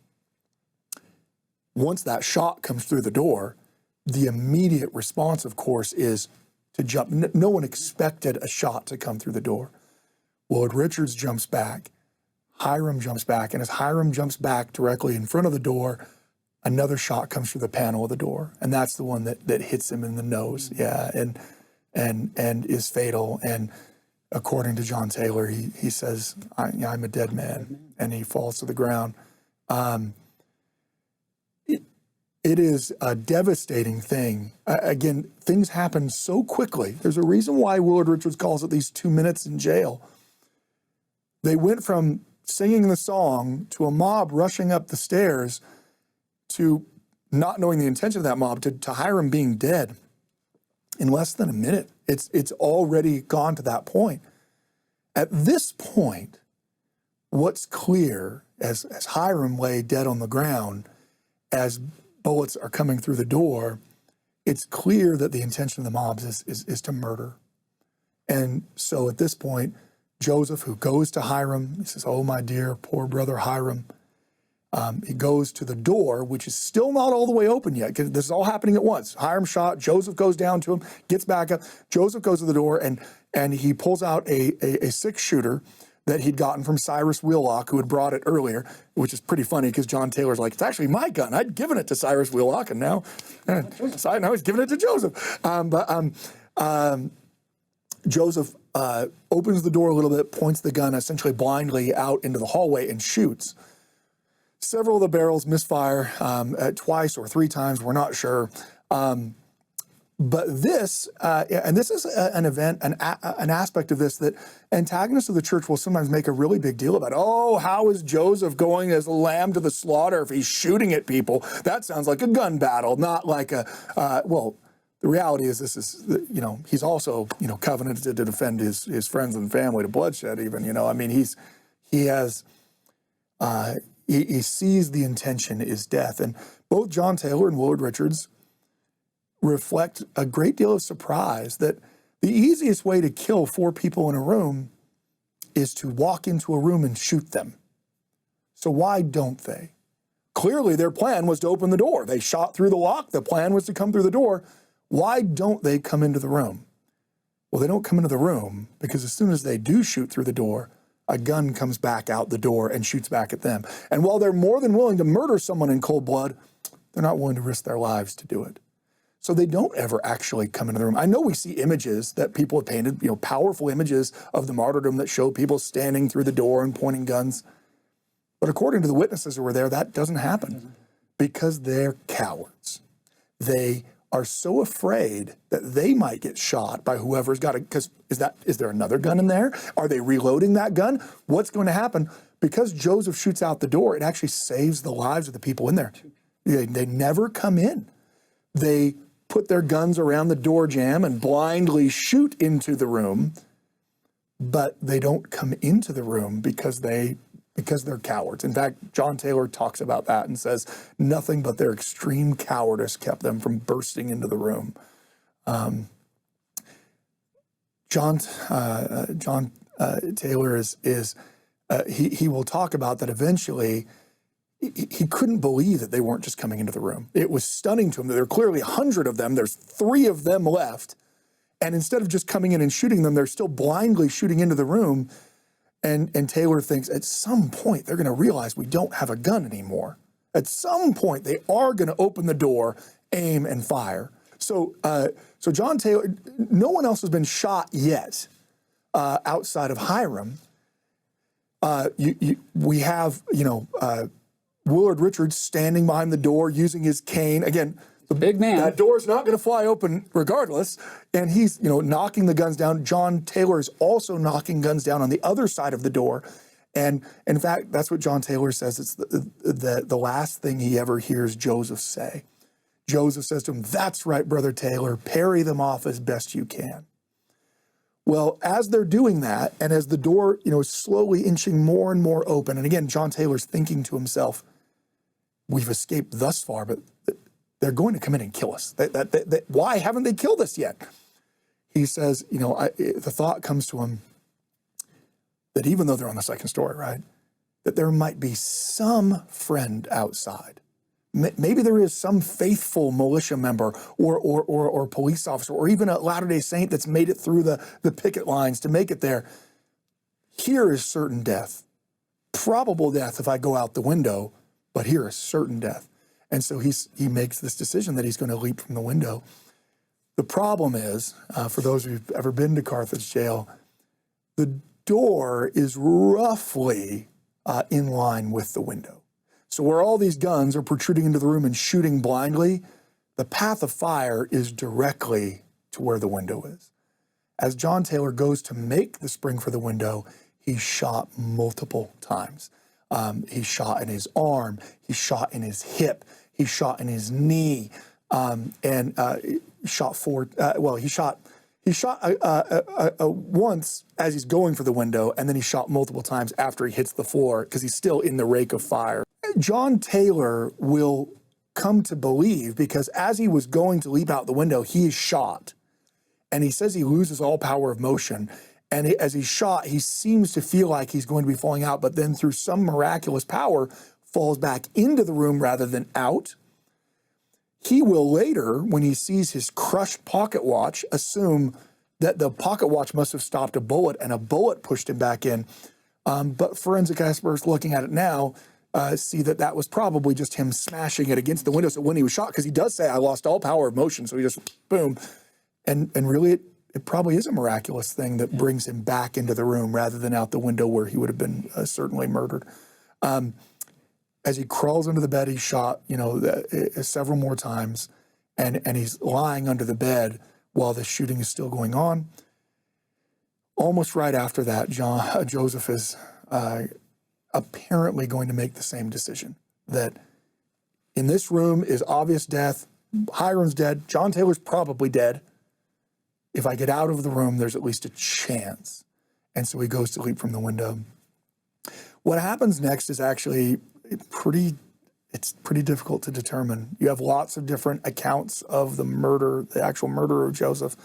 once that shot comes through the door, the immediate response, of course, is to jump. No one expected a shot to come through the door. Willard Richards jumps back. Hyrum jumps back. And as Hyrum jumps back directly in front of the door, another shot comes through the panel of the door. And that's the one that hits him in the nose. Yeah, and is fatal. And according to John Taylor, he says, I'm a dead man. And he falls to the ground. It is a devastating thing. Again, things happen so quickly. There's a reason why Willard Richards calls it these 2 minutes in jail. They went from singing the song to a mob rushing up the stairs to not knowing the intention of that mob to Hyrum being dead in less than a minute. It's already gone to that point. At this point, what's clear as Hyrum lay dead on the ground, as bullets are coming through the door, it's clear that the intention of the mobs is to murder. And so at this point, Joseph, who goes to Hyrum, he says, "Oh, my dear, poor brother Hyrum." He goes to the door, which is still not all the way open yet, because this is all happening at once. Hyrum shot, Joseph goes down to him, gets back up. Joseph goes to the door, and he pulls out a six-shooter that he'd gotten from Cyrus Wheelock, who had brought it earlier, which is pretty funny because John Taylor's like, "It's actually my gun. I'd given it to Cyrus Wheelock, and now he's giving it to Joseph." Joseph opens the door a little bit, points the gun essentially blindly out into the hallway and shoots. Several of the barrels misfire twice or three times, we're not sure. But this, and this is an event, an aspect of this that antagonists of the church will sometimes make a really big deal about. Oh, how is Joseph going as a lamb to the slaughter if he's shooting at people? That sounds like a gun battle, not like a, well, the reality is this is, he's also, covenanted to defend his friends and family to bloodshed even, I mean, he sees the intention is death. And both John Taylor and Willard Richards reflect a great deal of surprise that the easiest way to kill four people in a room is to walk into a room and shoot them. So why don't they? Clearly their plan was to open the door. They shot through the lock. The plan was to come through the door. Why don't they come into the room? Well, they don't come into the room because as soon as they do shoot through the door, a gun comes back out the door and shoots back at them. And while they're more than willing to murder someone in cold blood, they're not willing to risk their lives to do it. So they don't ever actually come into the room. I know we see images that people have painted, powerful images of the martyrdom that show people standing through the door and pointing guns. But according to the witnesses who were there, that doesn't happen because they're cowards. They are so afraid that they might get shot by whoever's got it. Because is there another gun in there? Are they reloading that gun? What's going to happen? Because Joseph shoots out the door, it actually saves the lives of the people in there. They never come in. They put their guns around the door jamb and blindly shoot into the room, but they don't come into the room because they're cowards. In fact, John Taylor talks about that and says nothing but their extreme cowardice kept them from bursting into the room. John Taylor he will talk about that eventually. He couldn't believe that they weren't just coming into the room. It was stunning to him that there are clearly 100 of them. There's 3 of them left. And instead of just coming in and shooting them, they're still blindly shooting into the room. And Taylor thinks at some point they're going to realize we don't have a gun anymore. At some point they are going to open the door, aim, and fire. So John Taylor, no one else has been shot yet outside of Hyrum. We have, Willard Richards standing behind the door using his cane. Again, the big man. That door's not going to fly open regardless. And he's, knocking the guns down. John Taylor is also knocking guns down on the other side of the door. And in fact, that's what John Taylor says. It's the last thing he ever hears Joseph say. Joseph says to him, "That's right, Brother Taylor, parry them off as best you can." Well, as they're doing that, and as the door, is slowly inching more and more open, and again, John Taylor's thinking to himself, we've escaped thus far, but they're going to come in and kill us. Why haven't they killed us yet? He says, the thought comes to him that even though they're on the second story, right, that there might be some friend outside. Maybe there is some faithful militia member or police officer or even a Latter-day Saint that's made it through the picket lines to make it there. Here is certain death. Probable death if I go out the window, but here is certain death. And so he makes this decision that he's going to leap from the window. The problem is, for those who've ever been to Carthage jail, the door is roughly in line with the window. So where all these guns are protruding into the room and shooting blindly, the path of fire is directly to where the window is. As John Taylor goes to make the spring for the window, he's shot multiple times. He shot in his arm, he shot in his hip, he shot in his knee, and shot once as he's going for the window, and then he shot multiple times after he hits the floor because he's still in the rake of fire. John Taylor will come to believe, because as he was going to leap out the window, he is shot. And he says he loses all power of motion. And as he's shot, he seems to feel like he's going to be falling out, but then through some miraculous power, falls back into the room rather than out. He will later, when he sees his crushed pocket watch, assume that the pocket watch must have stopped a bullet and a bullet pushed him back in. But forensic experts looking at it now see that that was probably just him smashing it against the window. So when he was shot, because he does say, I lost all power of motion, so he just, boom. And really, it probably is a miraculous thing that brings him back into the room rather than out the window where he would have been certainly murdered. As he crawls under the bed, he's shot, several more times, and he's lying under the bed while the shooting is still going on. Almost right after that, Joseph is apparently going to make the same decision, that in this room is obvious death. Hyrum's dead. John Taylor's probably dead. If I get out of the room, there's at least a chance. And so he goes to leap from the window. What happens next is actually pretty difficult to determine. You have lots of different accounts of the murder, the actual murder of Joseph.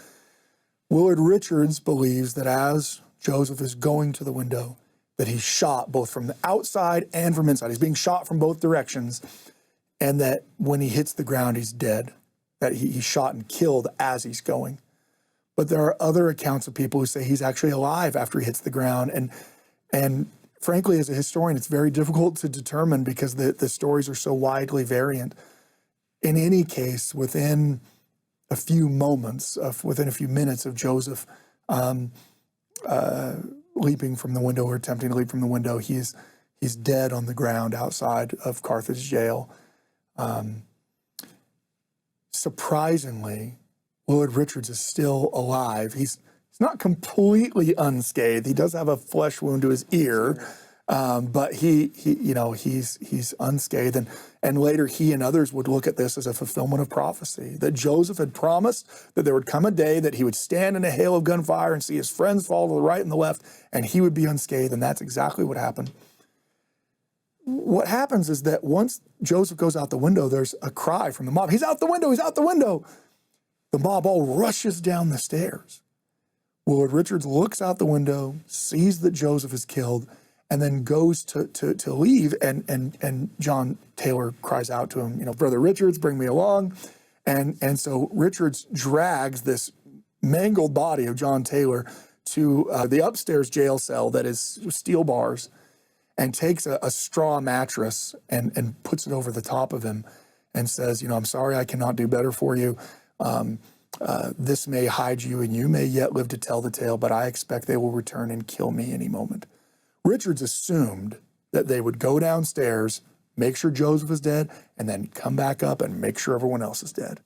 Willard Richards believes that as Joseph is going to the window, that he's shot both from the outside and from inside. He's being shot from both directions, and that when he hits the ground, he's dead, that he's shot and killed as he's going. But there are other accounts of people who say he's actually alive after he hits the ground. And frankly, as a historian, it's very difficult to determine because the stories are so widely variant. In any case, within a few moments, within a few minutes of Joseph leaping from the window or attempting to leap from the window, he's dead on the ground outside of Carthage jail. Surprisingly, Willard Richards is still alive. He's not completely unscathed. He does have a flesh wound to his ear, but he's unscathed. And later he and others would look at this as a fulfillment of prophecy, that Joseph had promised that there would come a day that he would stand in a hail of gunfire and see his friends fall to the right and the left, and he would be unscathed, and that's exactly what happened. What happens is that once Joseph goes out the window, there's a cry from the mob, he's out the window, he's out the window. The mob all rushes down the stairs. Willard Richards looks out the window, sees that Joseph is killed, and then goes to leave, and John Taylor cries out to him, Brother Richards, bring me along. And so Richards drags this mangled body of John Taylor to the upstairs jail cell that is steel bars, and takes a straw mattress and puts it over the top of him and says, I'm sorry I cannot do better for you. This may hide you, and you may yet live to tell the tale, but I expect they will return and kill me any moment. Richards assumed that they would go downstairs, make sure Joseph is dead, and then come back up and make sure everyone else is dead.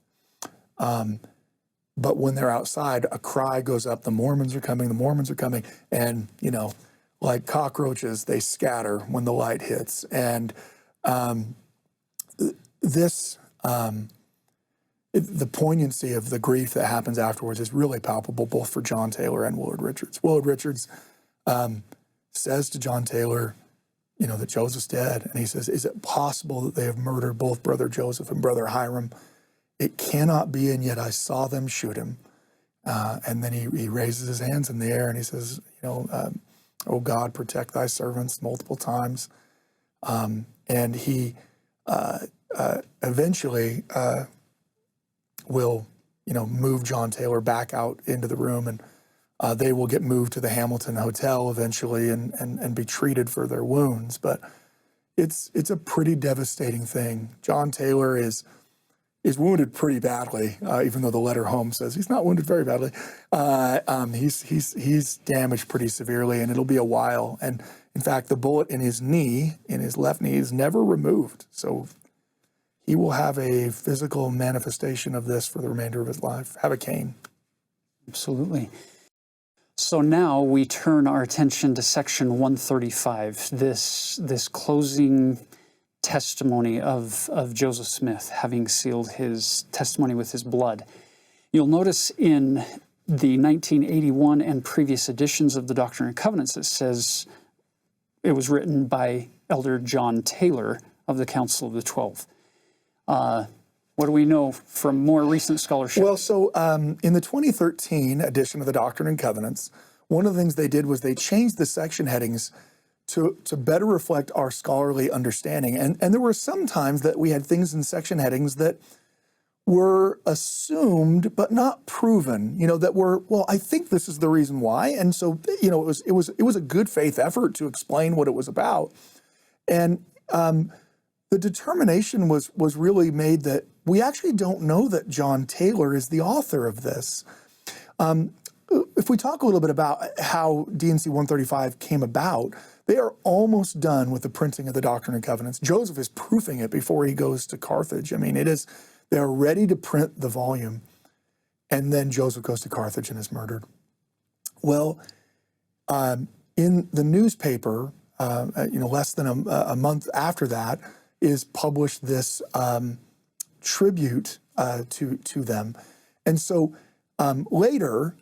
But when they're outside, a cry goes up, the Mormons are coming, and, like cockroaches, they scatter when the light hits. And the poignancy of the grief that happens afterwards is really palpable, both for John Taylor and Willard Richards. Willard Richards says to John Taylor, that Joseph's dead. And he says, is it possible that they have murdered both Brother Joseph and Brother Hyrum? It cannot be, and yet I saw them shoot him. And then he raises his hands in the air and he says, oh God, protect thy servants, multiple times. And he eventually will, move John Taylor back out into the room, and they will get moved to the Hamilton Hotel eventually and be treated for their wounds. But it's a pretty devastating thing. John Taylor is wounded pretty badly, even though the letter home says he's not wounded very badly. He's damaged pretty severely, and it'll be a while. And in fact, the bullet in his left knee, is never removed. So he will have a physical manifestation of this for the remainder of his life, have a cane. Absolutely. So now we turn our attention to section 135, this closing testimony of Joseph Smith, having sealed his testimony with his blood. You'll notice in the 1981 and previous editions of the Doctrine and Covenants, it says it was written by Elder John Taylor of the Council of the 12. What do we know from more recent scholarship? Well, so in the 2013 edition of the Doctrine and Covenants, one of the things they did was they changed the section headings to better reflect our scholarly understanding. And there were some times that we had things in section headings that were assumed but not proven, that were, well, I think this is the reason why. And so, it was a good faith effort to explain what it was about. And the determination was really made that we actually don't know that John Taylor is the author of this. If we talk a little bit about how D&C 135 came about, they are almost done with the printing of the Doctrine and Covenants. Joseph is proofing it before he goes to Carthage. I mean, they're ready to print the volume. And then Joseph goes to Carthage and is murdered. Well, in the newspaper, less than a month after that, is published this tribute to them. And so later,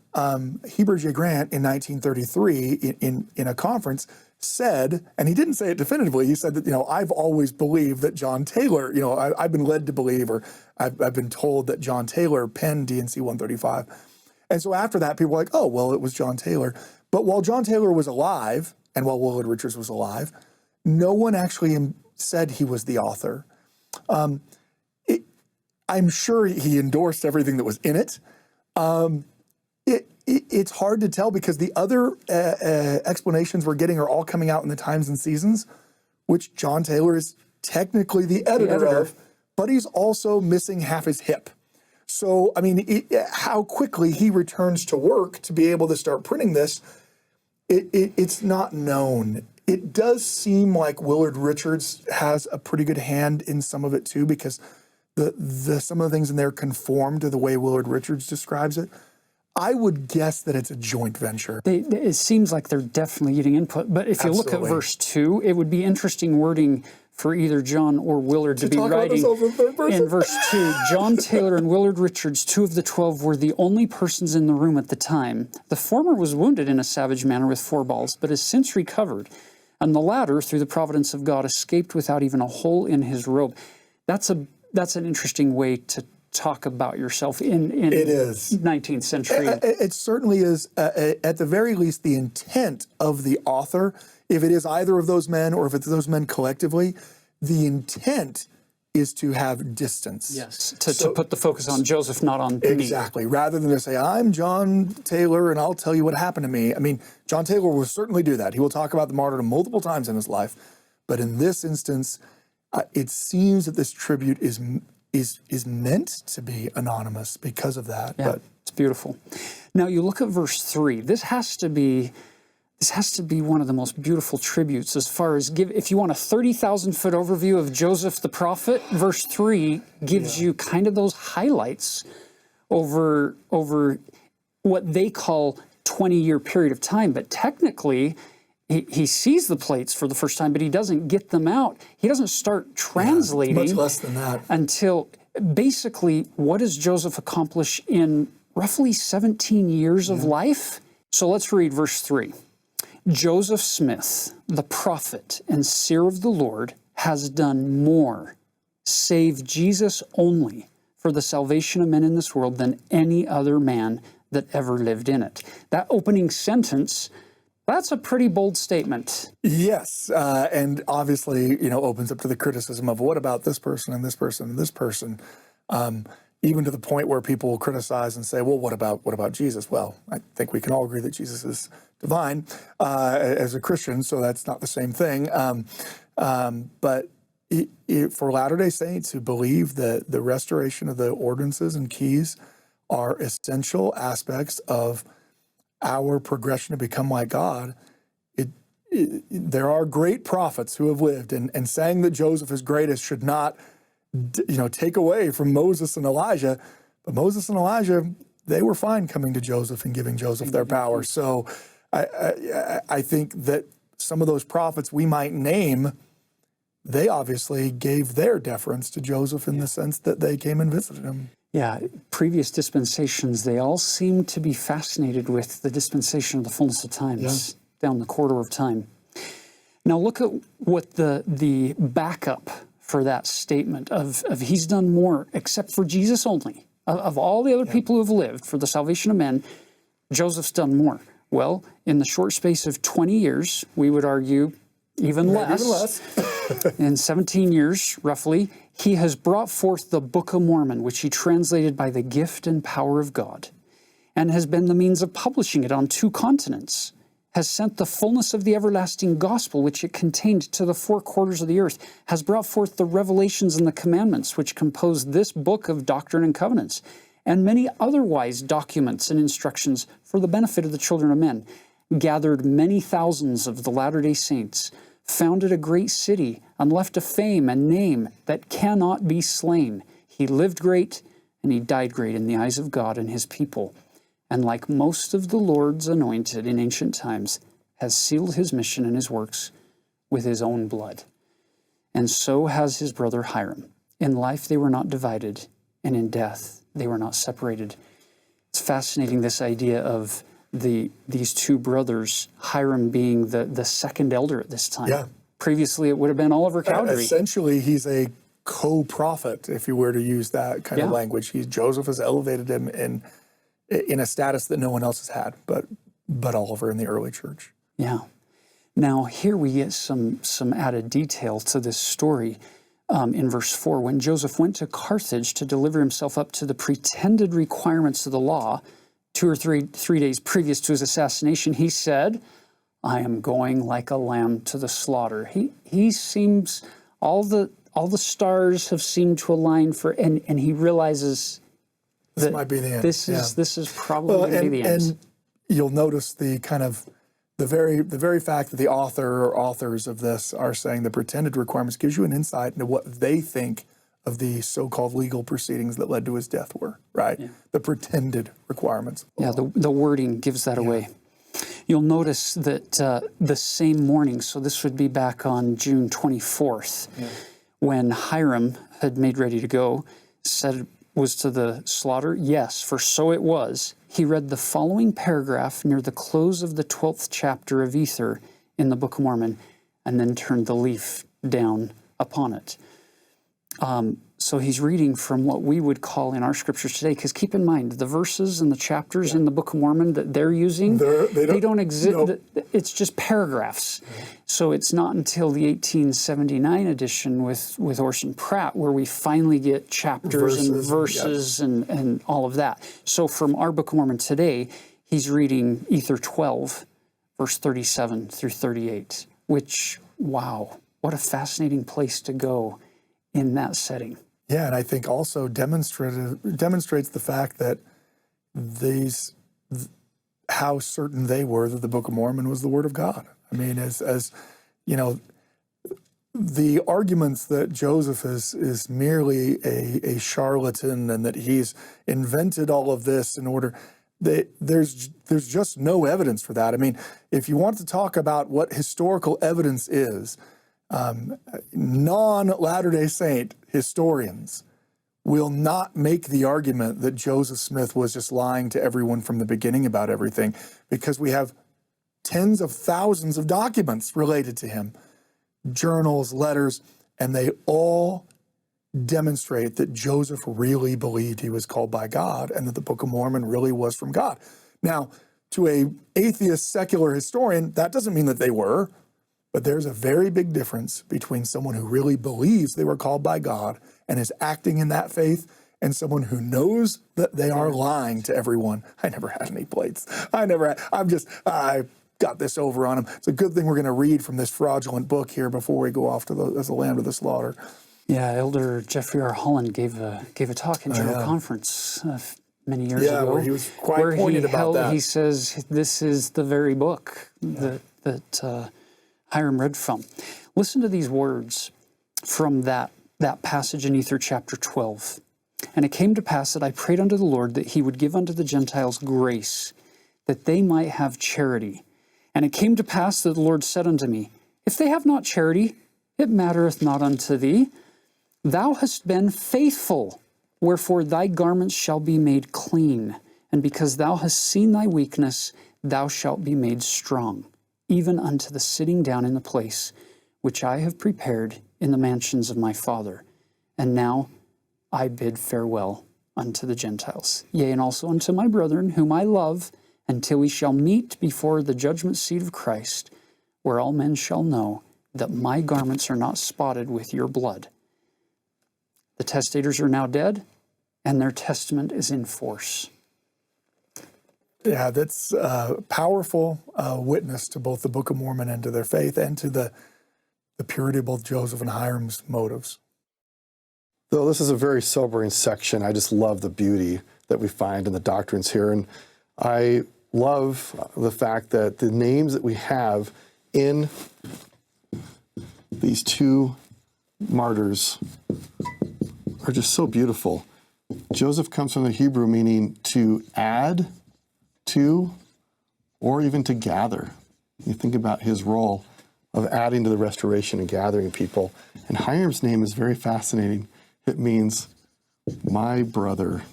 Heber J. Grant in 1933 in a conference said, and he didn't say it definitively, he said that, I've always believed that John Taylor, I've been led to believe, or I've been told that John Taylor penned D&C 135. And so after that, people were like, oh, well, it was John Taylor. But while John Taylor was alive, and while Willard Richards was alive, no one actually said he was the author. I'm sure he endorsed everything that was in it. It's hard to tell because the other explanations we're getting are all coming out in the Times and Seasons, which John Taylor is technically the editor of, but he's also missing half his hip. So, I mean, how quickly he returns to work to be able to start printing this, it's not known. It does seem like Willard Richards has a pretty good hand in some of it too, because some of the things in there conform to the way Willard Richards describes it. I would guess that it's a joint venture. It seems like they're definitely getting input. But if you look at verse 2, it would be interesting wording for either John or Willard to be writing in verse 2. John Taylor and Willard Richards, 2 of the 12, were the only persons in the room at the time. The former was wounded in a savage manner with 4 balls, but has since recovered. And the latter, through the providence of God, escaped without even a hole in his robe. That's an interesting way to talk about yourself in it is 19th century. It certainly is, at the very least, the intent of the author. If it is either of those men or if it's those men collectively, the intent is to have distance. Yes, to put the focus on Joseph, not on me. Exactly, rather than to say, I'm John Taylor and I'll tell you what happened to me. I mean, John Taylor will certainly do that. He will talk about the martyrdom multiple times in his life. But in this instance, it seems that this tribute is meant to be anonymous because of that. Yeah, but it's beautiful. Now you look at verse 3. This has to be one of the most beautiful tributes as far as if you want a 30,000-foot overview of Joseph the prophet, verse 3 gives you kind of those highlights over what they call 20-year period of time. But technically, he sees the plates for the first time, but he doesn't get them out. He doesn't start translating much less than that until basically, what does Joseph accomplish in roughly 17 years of life? So let's read verse 3. Joseph Smith, the prophet and seer of the Lord, has done more, save Jesus only, for the salvation of men in this world than any other man that ever lived in it. That opening sentence, that's a pretty bold statement. Yes, and obviously, opens up to the criticism of what about this person and this person and this person, even to the point where people will criticize and say, well, what about Jesus? Well, I think we can all agree that Jesus is divine as a Christian, so that's not the same thing. But for Latter-day Saints who believe that the restoration of the ordinances and keys are essential aspects of our progression to become like God, there are great prophets who have lived, and saying that Joseph is greatest should not, take away from Moses and Elijah. But Moses and Elijah, they were fine coming to Joseph and giving Joseph their power. So I think that some of those prophets we might name, they obviously gave their deference to Joseph in the sense that they came and visited him. Yeah, previous dispensations, they all seem to be fascinated with the dispensation of the fullness of times, down the corridor of time. Now look at what the backup for that statement of he's done more, except for Jesus only. Of all the other people who have lived for the salvation of men, Joseph's done more. Well, in the short space of 20 years, we would argue even less. In 17 years, roughly, he has brought forth the Book of Mormon, which he translated by the gift and power of God, and has been the means of publishing it on 2 continents, has sent the fullness of the everlasting gospel which it contained to the 4 quarters of the earth, has brought forth the revelations and the commandments which compose this book of Doctrine and Covenants, and many otherwise documents and instructions for the benefit of the children of men, gathered many thousands of the Latter-day Saints, founded a great city, and left a fame and name that cannot be slain. He lived great, and he died great in the eyes of God and his people, and like most of the Lord's anointed in ancient times, has sealed his mission and his works with his own blood. And so has his brother Hyrum. In life they were not divided, and in death they were not separated. It's fascinating, this idea of these 2 brothers, Hyrum being the second elder at this time. Yeah. Previously it would have been Oliver Cowdery. Essentially, he's a co-prophet, if you were to use that kind of language. Joseph has elevated him in a status that no one else has had, but Oliver in the early church. Yeah. Now here we get some added detail to this story. In verse 4, when Joseph went to Carthage to deliver himself up to the pretended requirements of the law, 2 or 3 days previous to his assassination, he said, "I am going like a lamb to the slaughter." He seems, all the stars have seemed to align for, and he realizes this might be the end. This is probably going to be the end. And you'll notice the very fact that the author or authors of this are saying the pretended requirements gives you an insight into what they think of the so-called legal proceedings that led to his death were, right? Yeah. The pretended requirements. Yeah, the wording gives that away. You'll notice that the same morning, so this would be back on June 24th, when Hyrum had made ready to go, said it was to the slaughter. Yes, for so it was. He read the following paragraph near the close of the 12th chapter of Ether in the Book of Mormon, and then turned the leaf down upon it. So he's reading from what we would call in our scriptures today, because keep in mind, the verses and the chapters in the Book of Mormon that they're using, they don't exist. No. It's just paragraphs. So it's not until the 1879 edition with Orson Pratt where we finally get chapters and verses and all of that. So from our Book of Mormon today, he's reading Ether 12, verse 37 through 38, which, wow, what a fascinating place to go in that setting. Yeah, and I think also demonstrates the fact that how certain they were that the Book of Mormon was the Word of God. I mean, as you know, the arguments that Joseph is merely a charlatan and that he's invented all of this in order, there's just no evidence for that. I mean, if you want to talk about what historical evidence is, non-Latter-day Saint historians will not make the argument that Joseph Smith was just lying to everyone from the beginning about everything, because we have tens of thousands of documents related to him, journals, letters, and they all demonstrate that Joseph really believed he was called by God and that the Book of Mormon really was from God. Now, to an atheist secular historian, that doesn't mean that they were. But there's a very big difference between someone who really believes they were called by God and is acting in that faith, and someone who knows that they are lying to everyone. I never had any plates. I got this over on them. It's a good thing we're going to read from this fraudulent book here before we go off to as the lamb to the slaughter. Yeah, Elder Jeffrey R. Holland gave a talk in General Conference many years ago. Where he was quite pointed about that. He says this is the very book that Hyrum read from. Listen to these words from that passage in Ether chapter 12. And it came to pass that I prayed unto the Lord that he would give unto the Gentiles grace, that they might have charity. And it came to pass that the Lord said unto me, If they have not charity, it mattereth not unto thee. Thou hast been faithful, wherefore thy garments shall be made clean. And because thou hast seen thy weakness, thou shalt be made strong, even unto the sitting down in the place which I have prepared in the mansions of my Father. And now I bid farewell unto the Gentiles, yea, and also unto my brethren, whom I love, until we shall meet before the judgment seat of Christ, where all men shall know that my garments are not spotted with your blood. The testators are now dead, and their testament is in force. Yeah, that's a powerful witness to both the Book of Mormon and to their faith and to the purity of both Joseph and Hyrum's motives. Though this is a very sobering section, I just love the beauty that we find in the doctrines here. And I love the fact that the names that we have in these two martyrs are just so beautiful. Joseph comes from the Hebrew meaning to add to, or even to gather. You think about his role of adding to the restoration and gathering people. And Hyrum's name is very fascinating. It means, my brother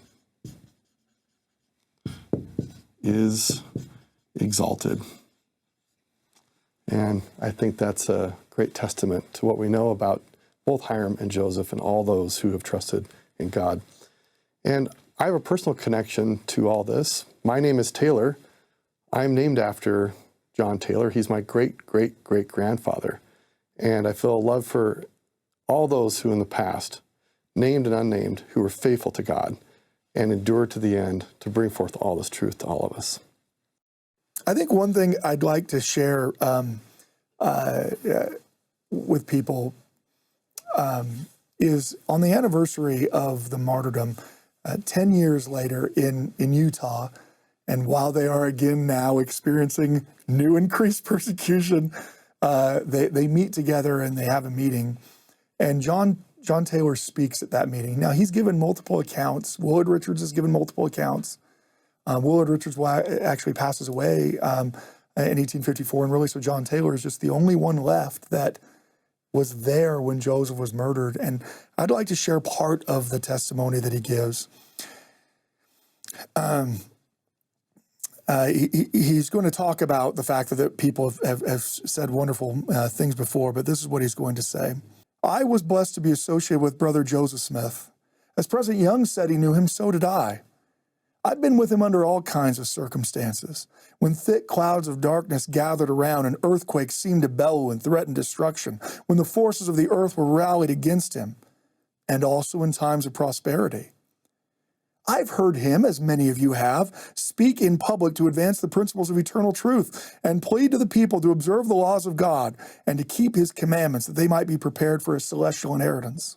is exalted. And I think that's a great testament to what we know about both Hyrum and Joseph and all those who have trusted in God. And I have a personal connection to all this. My name is Taylor. I'm named after John Taylor. He's my great-great-great-grandfather. And I feel a love for all those who in the past, named and unnamed, who were faithful to God and endured to the end to bring forth all this truth to all of us. I think one thing I'd like to share with people is on the anniversary of the martyrdom, 10 years later in Utah, and while they are again now experiencing new increased persecution, they meet together and they have a meeting. And John Taylor speaks at that meeting. Now, he's given multiple accounts. Willard Richards has given multiple accounts. Willard Richards actually passes away in 1854, and really, so John Taylor is just the only one left that was there when Joseph was murdered. And I'd like to share part of the testimony that he gives. He's going to talk about the fact that people have said wonderful things before, but this is what he's going to say. I was blessed to be associated with Brother Joseph Smith. As President Young said he knew him, so did I. I've been with him under all kinds of circumstances. When thick clouds of darkness gathered around and earthquakes seemed to bellow and threaten destruction, when the forces of the earth were rallied against him, and also in times of prosperity. I've heard him, as many of you have, speak in public to advance the principles of eternal truth and plead to the people to observe the laws of God and to keep his commandments that they might be prepared for his celestial inheritance.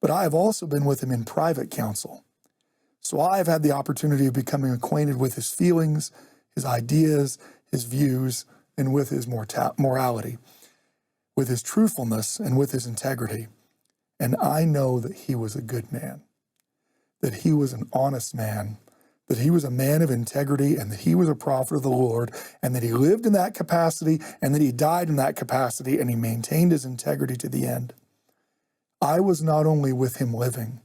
But I have also been with him in private counsel. So I have had the opportunity of becoming acquainted with his feelings, his ideas, his views, and with his morality, with his truthfulness and with his integrity. And I know that he was a good man, that he was an honest man, that he was a man of integrity, and that he was a prophet of the Lord, and that he lived in that capacity, and that he died in that capacity, and he maintained his integrity to the end. I was not only with him living,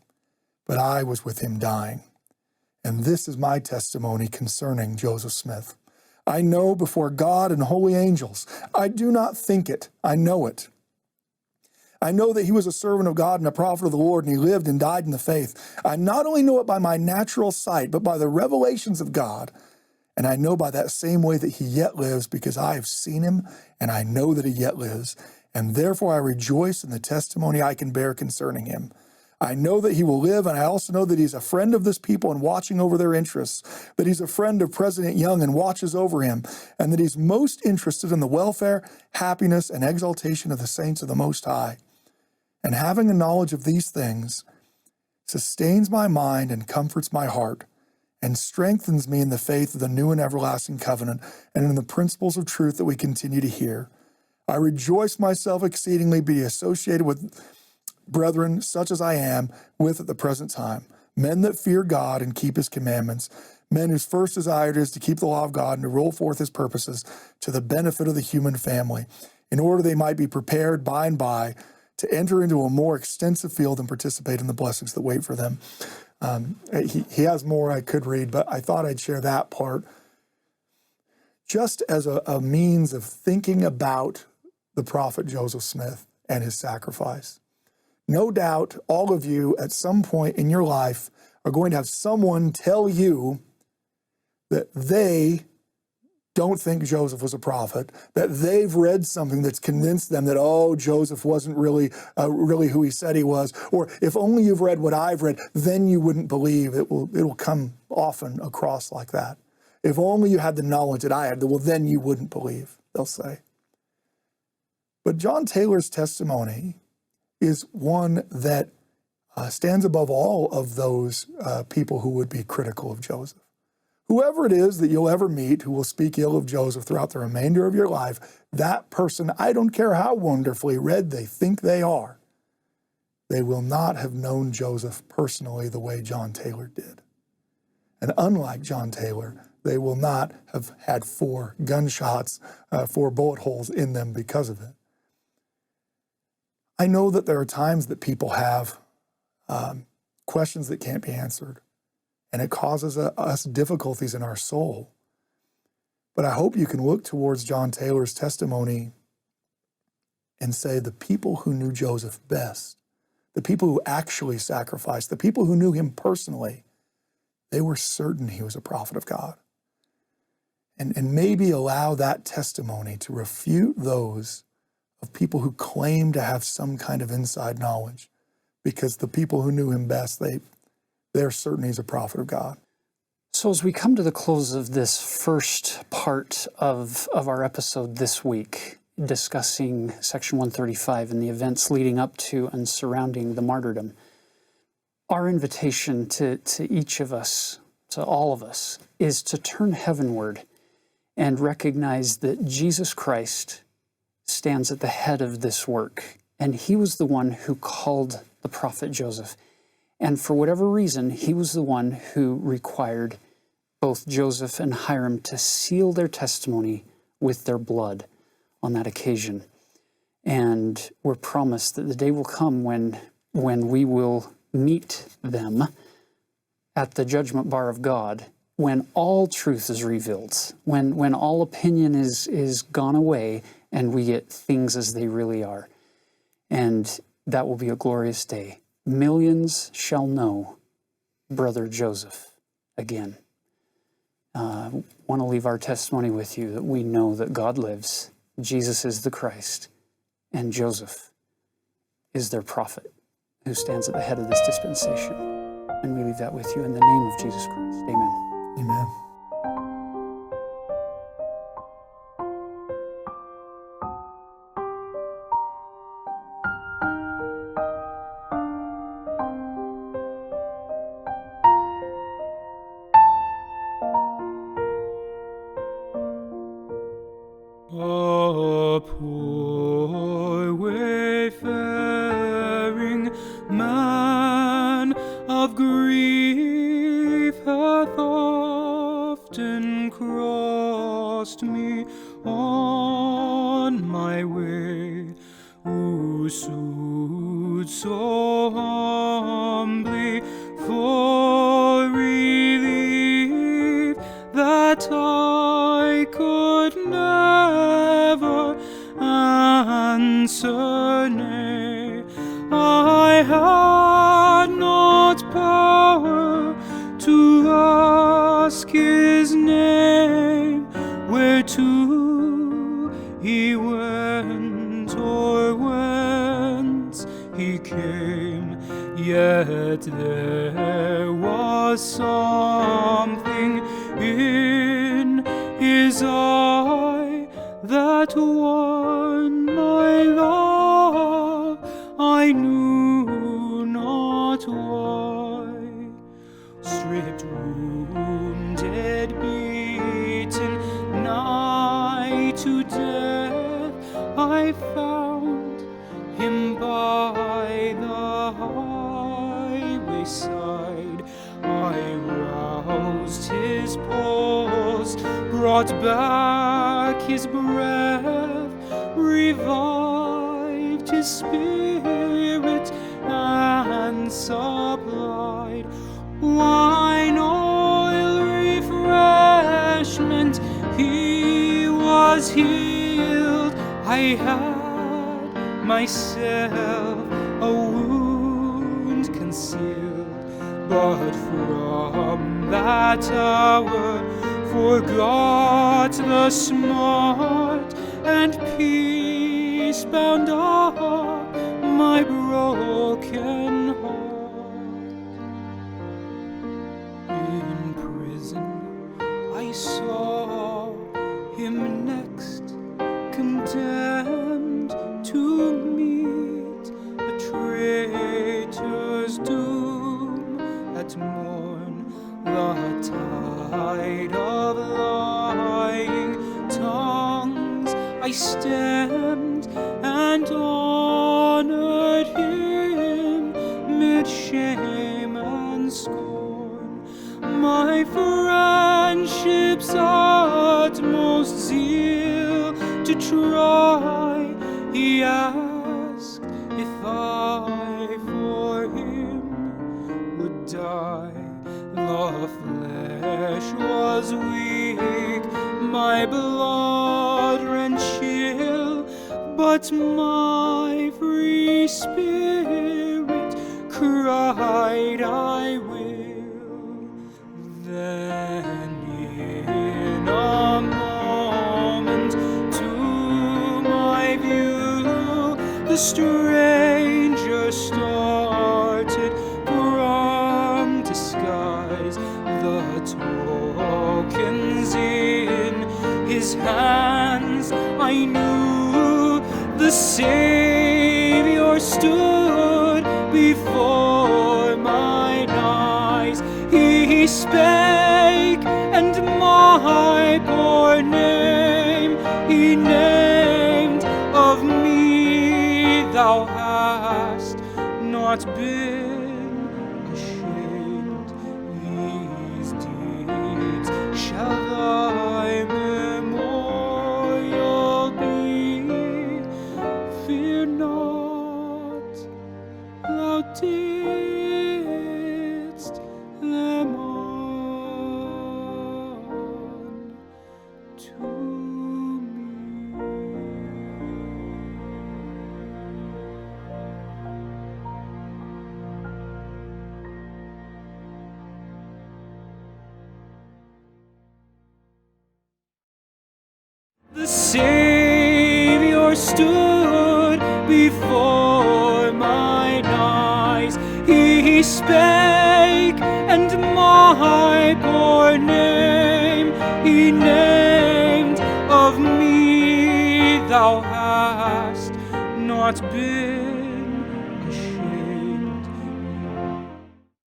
but I was with him dying. And this is my testimony concerning Joseph Smith. I know before God and holy angels, I do not think it, I know it. I know that he was a servant of God and a prophet of the Lord, and he lived and died in the faith. I not only know it by my natural sight, but by the revelations of God. And I know by that same way that he yet lives, because I have seen him, and I know that he yet lives. And therefore I rejoice in the testimony I can bear concerning him. I know that he will live, and I also know that he's a friend of this people and watching over their interests, that he's a friend of President Young and watches over him, and that he's most interested in the welfare, happiness, and exaltation of the saints of the Most High. And having a knowledge of these things sustains my mind and comforts my heart, and strengthens me in the faith of the new and everlasting covenant and in the principles of truth that we continue to hear. I rejoice myself exceedingly be associated with brethren such as I am with at the present time, men that fear God and keep his commandments, men whose first desire it is to keep the law of God and to roll forth his purposes to the benefit of the human family, in order they might be prepared by and by to enter into a more extensive field and participate in the blessings that wait for them. He has more I could read, but I thought I'd share that part just as a means of thinking about the prophet Joseph Smith and his sacrifice. No doubt all of you at some point in your life are going to have someone tell you that they don't think Joseph was a prophet, that they've read something that's convinced them that, oh, Joseph wasn't really who he said he was, or if only you've read what I've read, then you wouldn't believe. It'll come often across like that. If only you had the knowledge that I had, well, then you wouldn't believe, they'll say. But John Taylor's testimony is one that stands above all of those people who would be critical of Joseph. Whoever it is that you'll ever meet who will speak ill of Joseph throughout the remainder of your life, that person, I don't care how wonderfully read they think they are, they will not have known Joseph personally the way John Taylor did. And unlike John Taylor, they will not have had 4 gunshots, 4 bullet holes in them because of it. I know that there are times that people have questions that can't be answered, and it causes us difficulties in our soul. But I hope you can look towards John Taylor's testimony and say the people who knew Joseph best, the people who actually sacrificed, the people who knew him personally, they were certain he was a prophet of God. And maybe allow that testimony to refute those of people who claim to have some kind of inside knowledge, because the people who knew him best, they're certain he's a prophet of God. So as we come to the close of this first part of our episode this week, discussing section 135 and the events leading up to and surrounding the martyrdom, our invitation to each of us, to all of us, is to turn heavenward and recognize that Jesus Christ stands at the head of this work. And he was the one who called the prophet Joseph. And for whatever reason, he was the one who required both Joseph and Hyrum to seal their testimony with their blood on that occasion. And we're promised that the day will come when we will meet them at the judgment bar of God, when all truth is revealed, when all opinion is gone away and we get things as they really are. And that will be a glorious day. Millions shall know Brother Joseph again. Want to leave our testimony with you that we know that God lives, Jesus is the Christ, and Joseph is their prophet who stands at the head of this dispensation. And we leave that with you in the name of Jesus Christ. Amen. Amen. A poor wayfaring man of grief hath often crossed me on my way, who sued so humbly for relief that I could never answer nay. I had not power to ask his name, whereto he went or whence he came. Yet there was something in his eye that won my love, I knew not why. Stripped, wounded, beaten, nigh to death, I found him by the highway side. I roused his pulse, brought back his breath, revived his spirit, and supplied wine, oil, refreshment. He was healed. I had myself a wound concealed, but from that hour forgot the smart, and peace bound up my broken heart. In prison I saw him next, condemned to meet a traitor's doom. At morn the tide of lying tongues I stemmed, and honored him mid shame and scorn. My friendship's utmost zeal to try, he asked if I for him would die. The flesh was weak, my blood ran chill, but my free spirit cried, I will. Then in a moment to my view the stranger started from disguise, the tokens in his hands I knew. The Savior stood before mine eyes. He spake, and my poor name he named. Of me thou hast not been ashamed. These deeds shall thy memorial be. Fear not, thou didst them on to me. The Savior stood before mine eyes. He spake, and my poor name he named. Of me thou hast not been